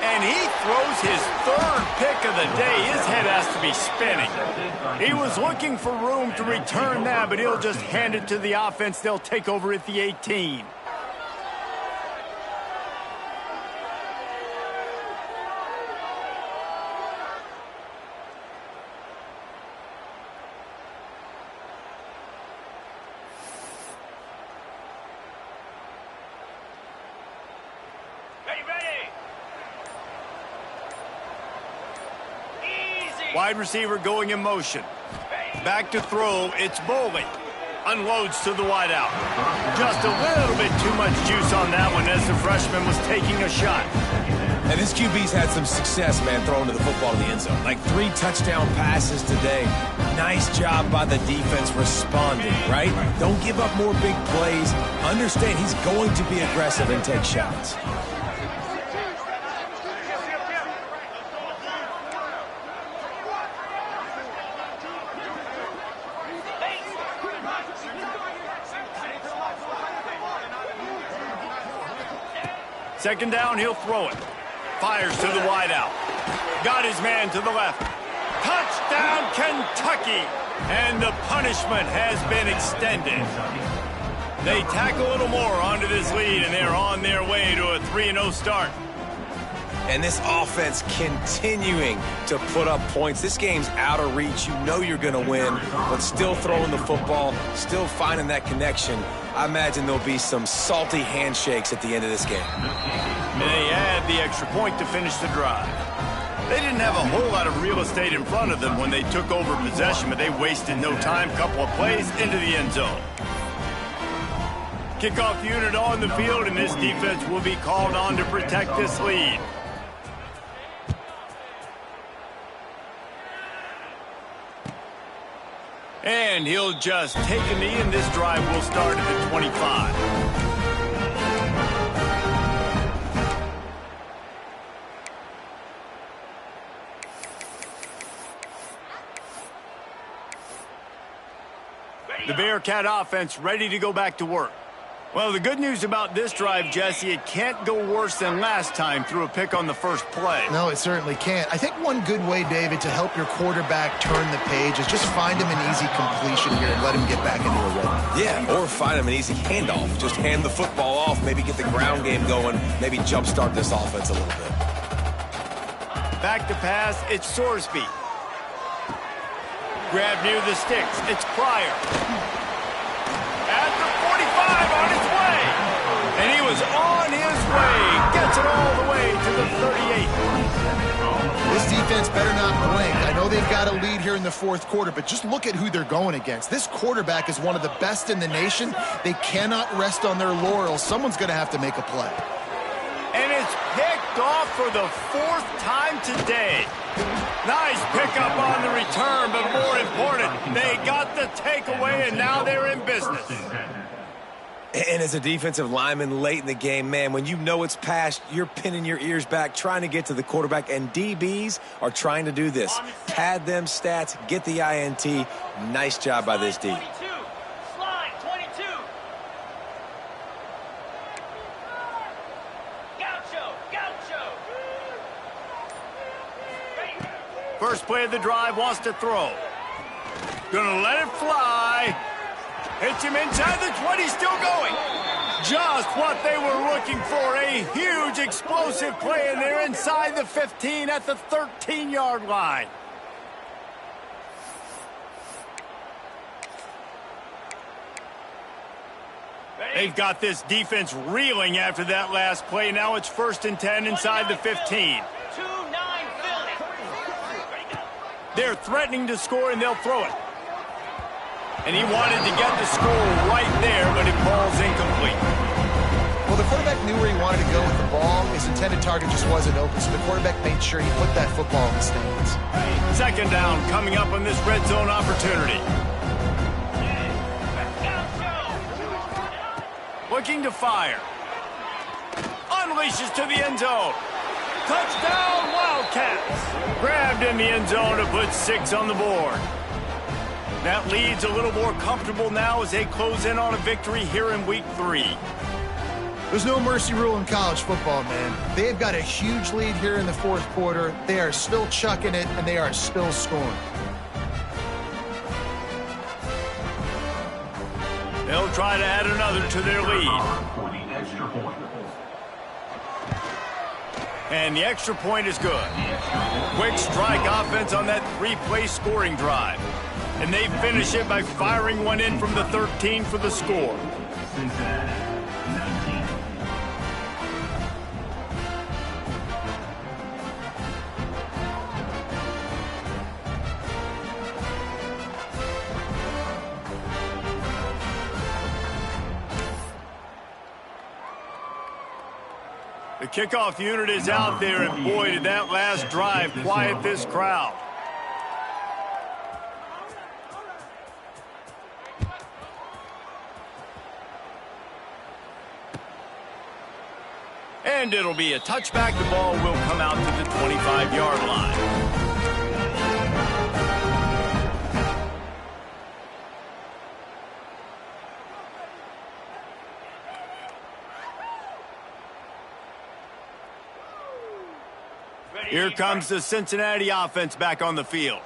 And he throws his 3rd pick of the day. His head has to be spinning. He was looking for room to return that, but he'll just hand it to the offense. They'll take over at the 18. Wide receiver going in motion. Back to throw, it's Boley. Unloads to the wideout. Just a little bit too much juice on that one as the freshman was taking a shot. And this QB's had some success, man, throwing to the football in the end zone. Like 3 touchdown passes today. Nice job by the defense responding, right? Don't give up more big plays. Understand he's going to be aggressive and take shots. Second down, he'll throw it. Fires to the wideout. Got his man to the left. Touchdown, Kentucky! And the punishment has been extended. They tack a little more onto this lead, and they're on their way to a 3-0 start. And this offense continuing to put up points. This game's out of reach. You know you're going to win, but still throwing the football, still finding that connection. I imagine there'll be some salty handshakes at the end of this game. They add the extra point to finish the drive. They didn't have a whole lot of real estate in front of them when they took over possession, but they wasted no time. Couple of plays into the end zone. Kickoff unit on the field, and this defense will be called on to protect this lead. And he'll just take a knee, and this drive will start at the 25. The Bearcat offense ready to go back to work. Well, the good news about this drive, Jesse, it can't go worse than last time through a pick on the first play. No, it certainly can't. I think one good way, David, to help your quarterback turn the page is just find him an easy completion here and let him get back into a rhythm. Yeah, or find him an easy handoff. Just hand the football off, maybe get the ground game going, maybe jumpstart this offense a little bit. Back to pass, it's Sorsby. Grab near the sticks, it's Pryor. At the 45 on his way. And he was on his way. Gets it all the way to the 38. This defense better not blink. I know they've got a lead here in the fourth quarter, but just look at who they're going against. This quarterback is one of the best in the nation. They cannot rest on their laurels. Someone's going to have to make a play. And it's picked off for the fourth time today. Nice pickup on the return, but more important, they got the takeaway, and now they're in business. And as a defensive lineman late in the game, man, when you know it's past, you're pinning your ears back, trying to get to the quarterback, and DBs are trying to do this. Pad them stats, get the INT. Nice job by this D. Slide 22. Gaucho. First play of the drive, wants to throw. Gonna let it fly. Hits him inside the 20, still going. Just what they were looking for, a huge explosive play, and they're inside the 15 at the 13-yard line. They've got this defense reeling after that last play. Now it's 1st and 10 inside the 15. They're threatening to score, and they'll throw it. And he wanted to get the score right there, but it falls incomplete. Well, the quarterback knew where he wanted to go with the ball. His intended target just wasn't open, so the quarterback made sure he put that football in the stands. Second down coming up on this red zone opportunity. Looking to fire. Unleashes to the end zone. Touchdown, Wildcats. Grabbed in the end zone to put 6 on the board. That lead's a little more comfortable now as they close in on a victory here in week 3. There's no mercy rule in college football, man. They've got a huge lead here in the fourth quarter. They are still chucking it, and they are still scoring. They'll try to add another to their lead. And the extra point is good. Quick strike offense on that 3-play scoring drive. And they finish it by firing one in from the 13 for the score. The kickoff unit is out there, and boy, did that last drive quiet this crowd. And it'll be a touchback. The ball will come out to the 25-yard line. Here comes the Cincinnati offense back on the field.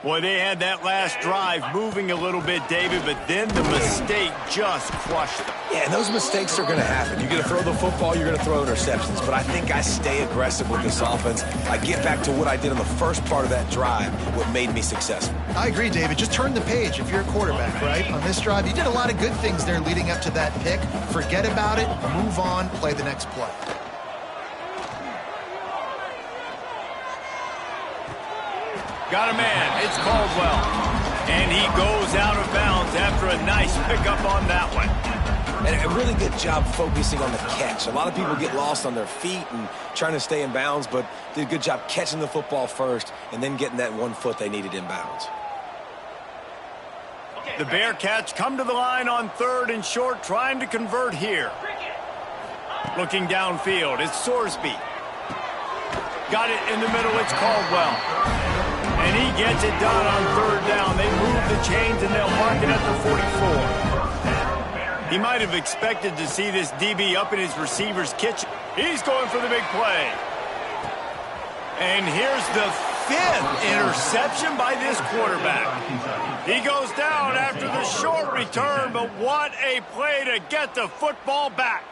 Boy, they had that last drive moving a little bit, David, but then the mistake just crushed them. Yeah, and those mistakes are going to happen. You're going to throw the football, you're going to throw interceptions. But I think I stay aggressive with this offense. I get back to what I did in the first part of that drive, what made me successful. I agree, David. Just turn the page if you're a quarterback, right? On this drive, you did a lot of good things there leading up to that pick. Forget about it, move on, play the next play. Got a man. It's Caldwell. And he goes out of bounds after a nice pickup on that one. And a really good job focusing on the catch. A lot of people get lost on their feet and trying to stay in bounds, but did a good job catching the football first and then getting that 1 foot they needed in bounds. The Bearcats come to the line on 3rd and short, trying to convert here. Looking downfield, it's Sorsby. Got it in the middle, it's Caldwell. And he gets it done on 3rd down. They move the chains and they'll mark it at the 44. He might have expected to see this DB up in his receiver's kitchen. He's going for the big play. And here's the 5th interception by this quarterback. He goes down after the short return, but what a play to get the football back.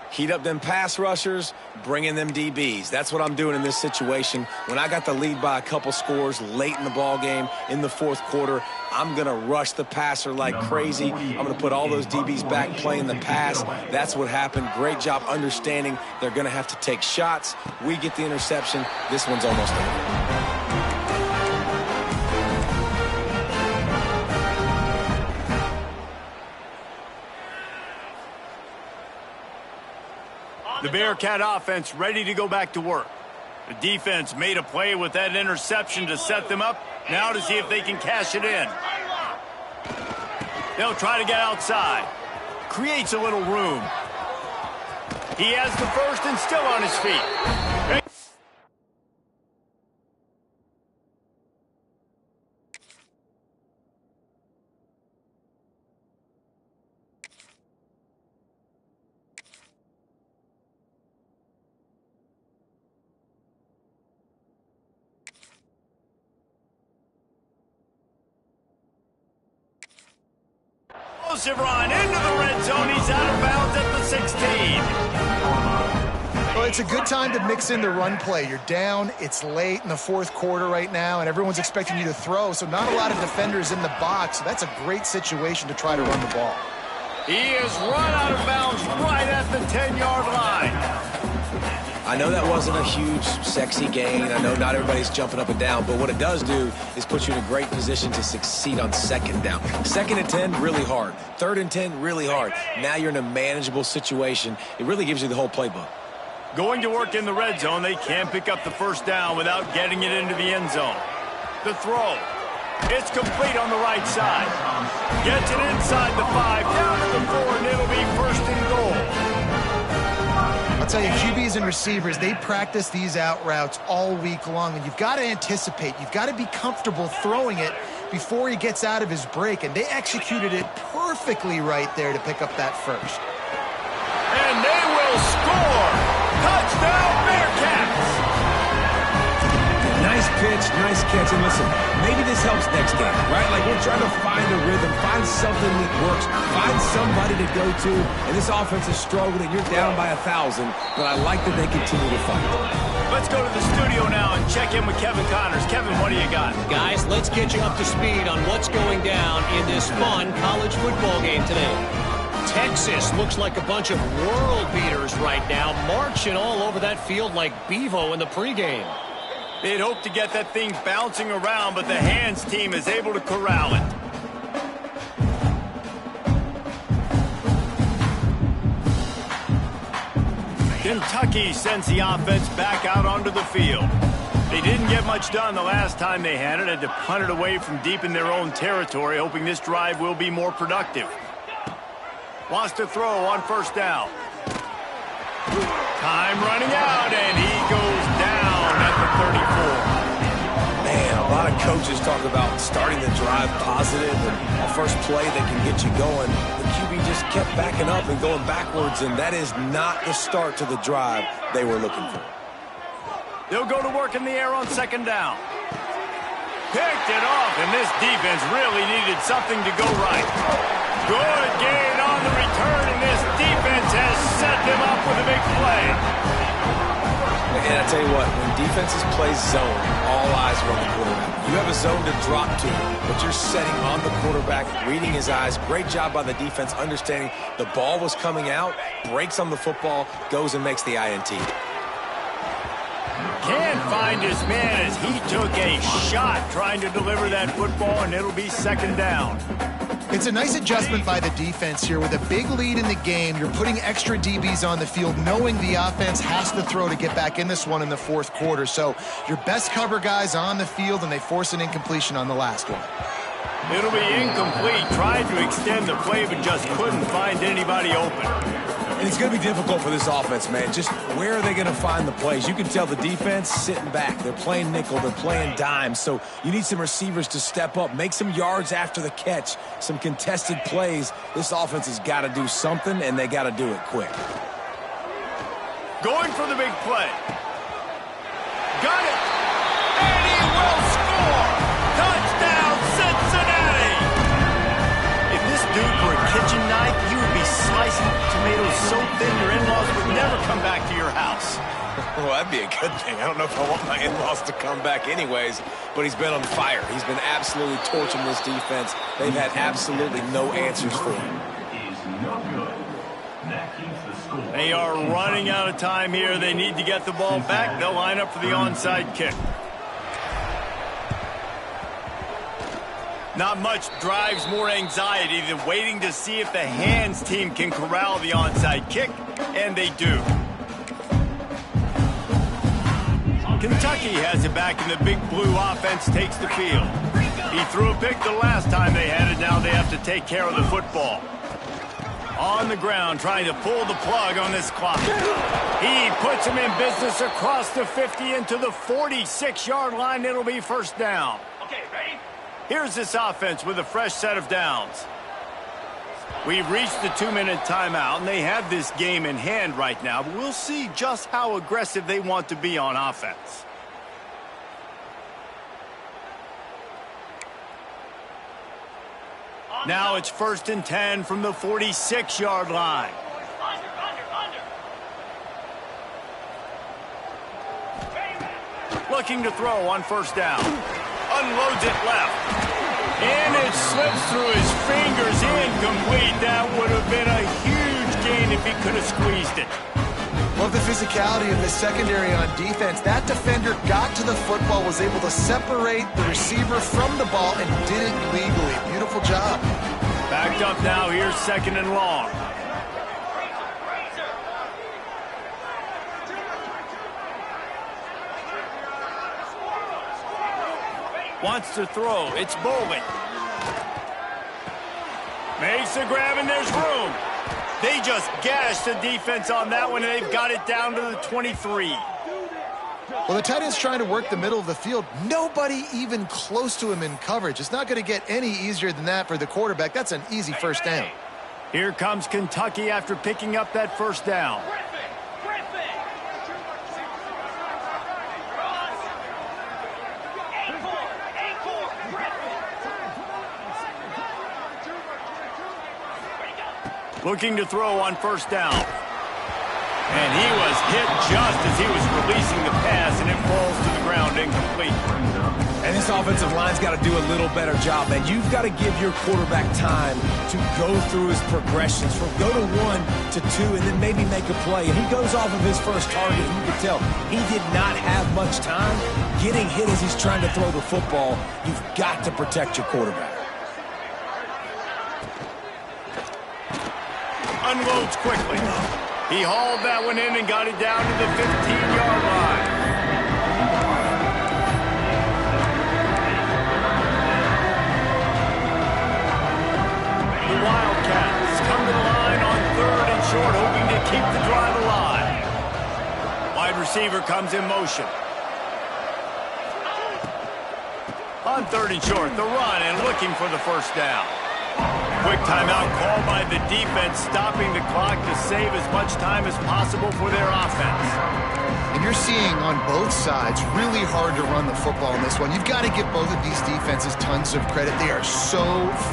Heat up them pass rushers, bring in them DBs. That's what I'm doing in this situation. When I got the lead by a couple scores late in the ball game in the 4th quarter, I'm going to rush the passer like crazy. I'm going to put all those DBs back playing the pass. That's what happened. Great job understanding they're going to have to take shots. We get the interception. This one's almost over. The Bearcat offense ready to go back to work. The defense made a play with that interception to set them up. Now to see if they can cash it in. They'll try to get outside. Creates a little room. He has the first and still on his feet. Run into the red zone. He's out of bounds at the 16. Well, it's a good time to mix in the run play. You're down, it's late in the 4th quarter right now, and everyone's expecting you to throw, so not a lot of defenders in the box. So that's a great situation to try to run the ball. He is run out of bounds right at the 10-yard line. I know that wasn't a huge, sexy gain. I know not everybody's jumping up and down, but what it does do is put you in a great position to succeed on 2nd down. 2nd and 10, really hard. 3rd and 10, really hard. Now you're in a manageable situation. It really gives you the whole playbook. Going to work in the red zone, they can't pick up the 1st down without getting it into the end zone. The throw. It's complete on the right side. Gets it inside the 5, down to the 4, and it'll be 1st and goal. I'll tell you, QBs and receivers, they practice these out routes all week long, and you've got to anticipate. You've got to be comfortable throwing it before he gets out of his break, and they executed it perfectly right there to pick up that first. And they will score! Touchdown, Bearcats! Nice pitch, nice catch, and listen, maybe this helps next game, right? Like we're trying to find a rhythm, find something that works, find somebody to go to, and this offense is struggling. You're down by 1,000, but I like that they continue to fight. Let's go to the studio now and check in with Kevin Connors. Kevin, what do you got? Guys, let's get you up to speed on what's going down in this fun college football game today. Texas looks like a bunch of world beaters right now, marching all over that field like Bevo in the pregame. They'd hope to get that thing bouncing around, but the hands team is able to corral it. Kentucky sends the offense back out onto the field. They didn't get much done the last time they had it. Had to punt it away from deep in their own territory, hoping this drive will be more productive. Wants to throw on 1st down. Time running out, and he goes down at the 34. Man, a lot of coaches talk about starting the drive positive and a first play that can get you going. The QB just kept backing up and going backwards, and that is not the start to the drive they were looking for. They'll go to work in the air on second down. Picked it off, and this defense really needed something to go right. Good gain on the return, and this defense has set them up with a big play. And I tell you what, when defenses play zone, all eyes are on the quarterback. You have a zone to drop to, but you're setting on the quarterback, reading his eyes. Great job by the defense, understanding the ball was coming out, breaks on the football, goes and makes the INT. Can't find his man as he took a shot trying to deliver that football, and it'll be second down. It's a nice adjustment by the defense here. With a big lead in the game, you're putting extra DBs on the field, knowing the offense has to throw to get back in this one in the fourth quarter. So your best cover guys on the field, and they force an incompletion on the last one. It'll be incomplete. Tried to extend the play, but just couldn't find anybody open. And it's going to be difficult for this offense, man. Just where are they going to find the plays? You can tell the defense sitting back. They're playing nickel. They're playing dime. So you need some receivers to step up, make some yards after the catch, some contested plays. This offense has got to do something, and they got to do it quick. Going for the big play. Got it. And he will score. Touchdown, Cincinnati. If this dude were a kitchen knife, you would be slicing tomatoes so thin your in-laws would never come back to your house. Well, that'd be a good thing. I don't know if I want my in-laws to come back anyways, but he's been on fire. He's been absolutely torching this defense. They've had absolutely no answers for him. They are running out of time here. They need to get the ball back. They'll line up for the onside kick. Not much drives more anxiety than waiting to see if the hands team can corral the onside kick, and they do. Kentucky has it back, and the big blue offense takes the field. He threw a pick the last time they had it. Now they have to take care of the football. On the ground, trying to pull the plug on this clock. He puts him in business across the 50 into the 46-yard line. It'll be first down. Okay, ready? Here's this offense with a fresh set of downs. We've reached the 2-minute timeout, and they have this game in hand right now, but we'll see just how aggressive they want to be on offense. Now it's 1st and 10 from the 46-yard line. Looking to throw on first down. Unloads it left. And it slips through his fingers, incomplete. That would have been a huge gain if he could have squeezed it. Love the physicality of the secondary on defense. That defender got to the football, was able to separate the receiver from the ball, and did it legally. Beautiful job. Backed up now. Here's 2nd and long. Wants to throw. It's Bowling. Makes the grab, and there's room. They just gashed the defense on that one, and they've got it down to the 23. Well, the tight end's trying to work the middle of the field. Nobody even close to him in coverage. It's not going to get any easier than that for the quarterback. That's an easy first down. Here comes Kentucky after picking up that first down. Looking to throw on first down. And he was hit just as he was releasing the pass, and it falls to the ground incomplete. And this offensive line's got to do a little better job, man. You've got to give your quarterback time to go through his progressions from go to 1 to 2 and then maybe make a play. And he goes off of his first target. You can tell he did not have much time getting hit as he's trying to throw the football. You've got to protect your quarterback. Unloads quickly. He hauled that one in and got it down to the 15-yard line. The Wildcats come to the line on 3rd and short, hoping to keep the drive alive. Wide receiver comes in motion. On 3rd and short, the run and looking for the first down. Quick timeout called by the defense, stopping the clock to save as much time as possible for their offense. And you're seeing on both sides really hard to run the football in this one. You've got to give both of these defenses tons of credit. They are so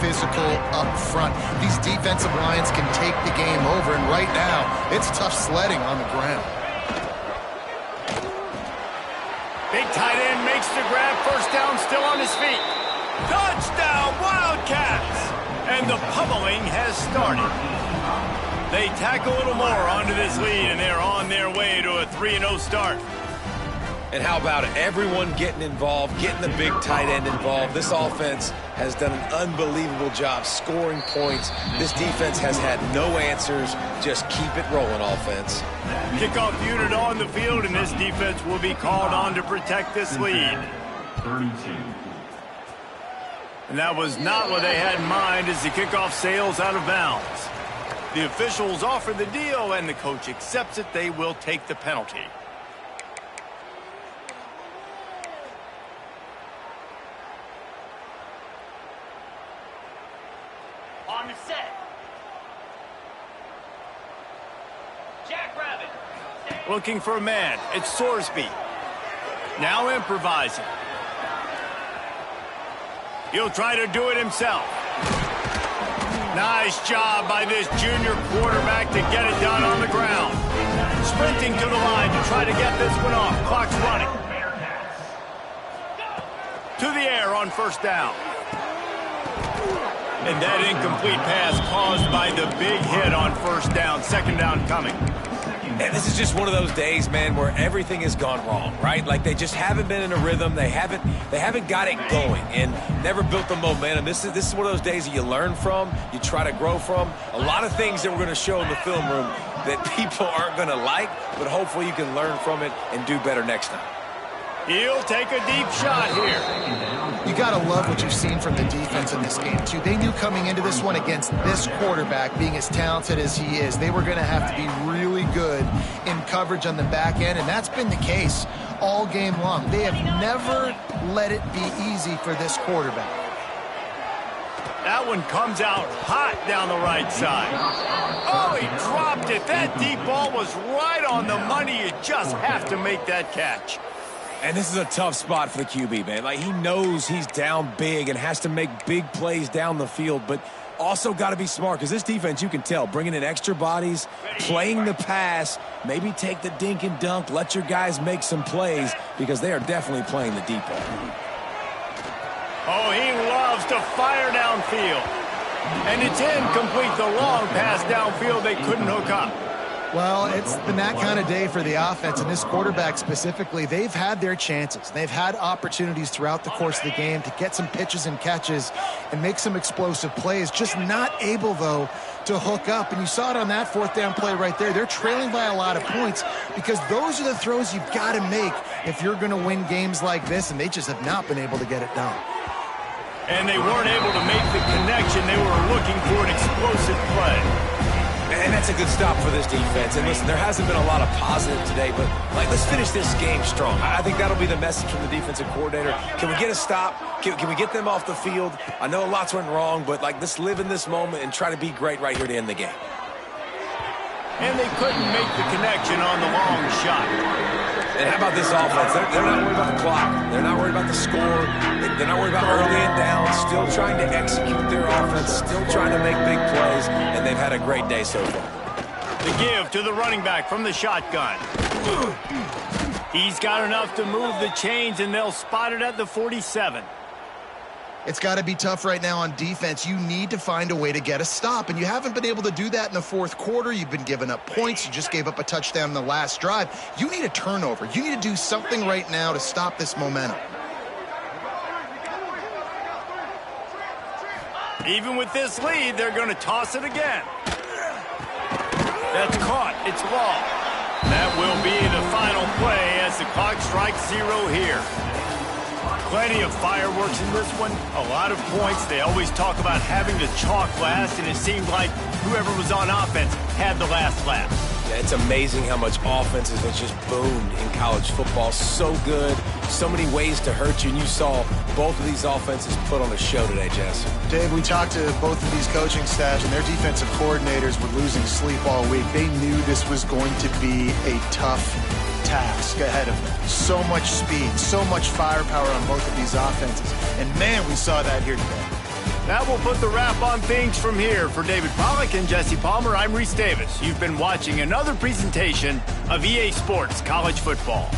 physical up front. These defensive lines can take the game over, and right now, it's tough sledding on the ground. Big tight end makes the grab, first down, still on his feet. Touchdown, Wildcats! And the pummeling has started. They tack a little more onto this lead, and they're on their way to a 3-0 start. And how about it? Everyone getting involved, getting the big tight end involved. This offense has done an unbelievable job scoring points. This defense has had no answers. Just keep it rolling, offense. Kickoff unit on the field, and this defense will be called on to protect this lead. 32. And that was not what they had in mind as the kickoff sails out of bounds. The officials offer the deal, and the coach accepts it. They will take the penalty. On the set. Jackrabbit. Looking for a man. It's Sorsby. Now improvising. He'll try to do it himself. Nice job by this junior quarterback to get it done on the ground. Sprinting to the line to try to get this one off. Clock's running. To the air on first down. And that incomplete pass caused by the big hit on first down. Second down coming. And this is just one of those days, man, where everything has gone wrong, right? Like they just haven't been in a rhythm. They haven't got it going and never built the momentum. This is one of those days that you learn from, you try to grow from. A lot of things that we're going to show in the film room that people aren't going to like, but hopefully you can learn from it and do better next time. He'll take a deep shot here. You got to love what you've seen from the defense in this game, too. They knew coming into this one against this quarterback, being as talented as he is, they were going to have to be really good in coverage on the back end, and that's been the case all game long. They have never let it be easy for this quarterback. That one comes out hot down the right side. Oh, he dropped it. That deep ball was right on the money. You just have to make that catch. And this is a tough spot for the QB, man. Like, he knows he's down big and has to make big plays down the field, but also got to be smart because this defense, you can tell, bringing in extra bodies, playing the pass, maybe take the dink and dunk, let your guys make some plays because they are definitely playing the deep ball. Oh, he loves to fire downfield. And it's incomplete. The long pass downfield they couldn't hook up. Well, it's been that kind of day for the offense, and this quarterback specifically, they've had their chances. They've had opportunities throughout the course of the game to get some pitches and catches and make some explosive plays, just not able, though, to hook up. And you saw it on that fourth down play right there. They're trailing by a lot of points because those are the throws you've got to make if you're going to win games like this, and they just have not been able to get it done. And they weren't able to make the connection. They were looking for an explosive play. And that's a good stop for this defense. And listen, there hasn't been a lot of positive today, but let's finish this game strong. I think that'll be the message from the defensive coordinator. Can we get a stop? Can we get them off the field? I know lots went wrong, but let's live in this moment and try to be great right here to end the game. And they couldn't make the connection on the long shot. And how about this offense? They're not worried about the clock. They're not worried about the score. They're not worried about early and down. Still trying to execute their offense. Still trying to make big plays. And they've had a great day so far. The give to the running back from the shotgun. He's got enough to move the chains, and they'll spot it at the 47. It's got to be tough right now on defense. You need to find a way to get a stop, and you haven't been able to do that in the fourth quarter. You've been giving up points. You just gave up a touchdown in the last drive. You need a turnover. You need to do something right now to stop this momentum. Even with this lead, they're going to toss it again. That's caught. It's long. That will be the final play as the clock strikes 0 here. Plenty of fireworks in this one. A lot of points. They always talk about having the chalk last, and it seemed like whoever was on offense had the last laugh. Yeah, it's amazing how much offenses have just boomed in college football. So good, so many ways to hurt you, and you saw both of these offenses put on a show today, Jess. Dave, we talked to both of these coaching staffs, and their defensive coordinators were losing sleep all week. They knew this was going to be a tough task ahead of them. So much speed, so much firepower on both of these offenses. And, man, we saw that here today. That will put the wrap on things from here. For David Pollack and Jesse Palmer, I'm Reese Davis. You've been watching another presentation of EA Sports College Football.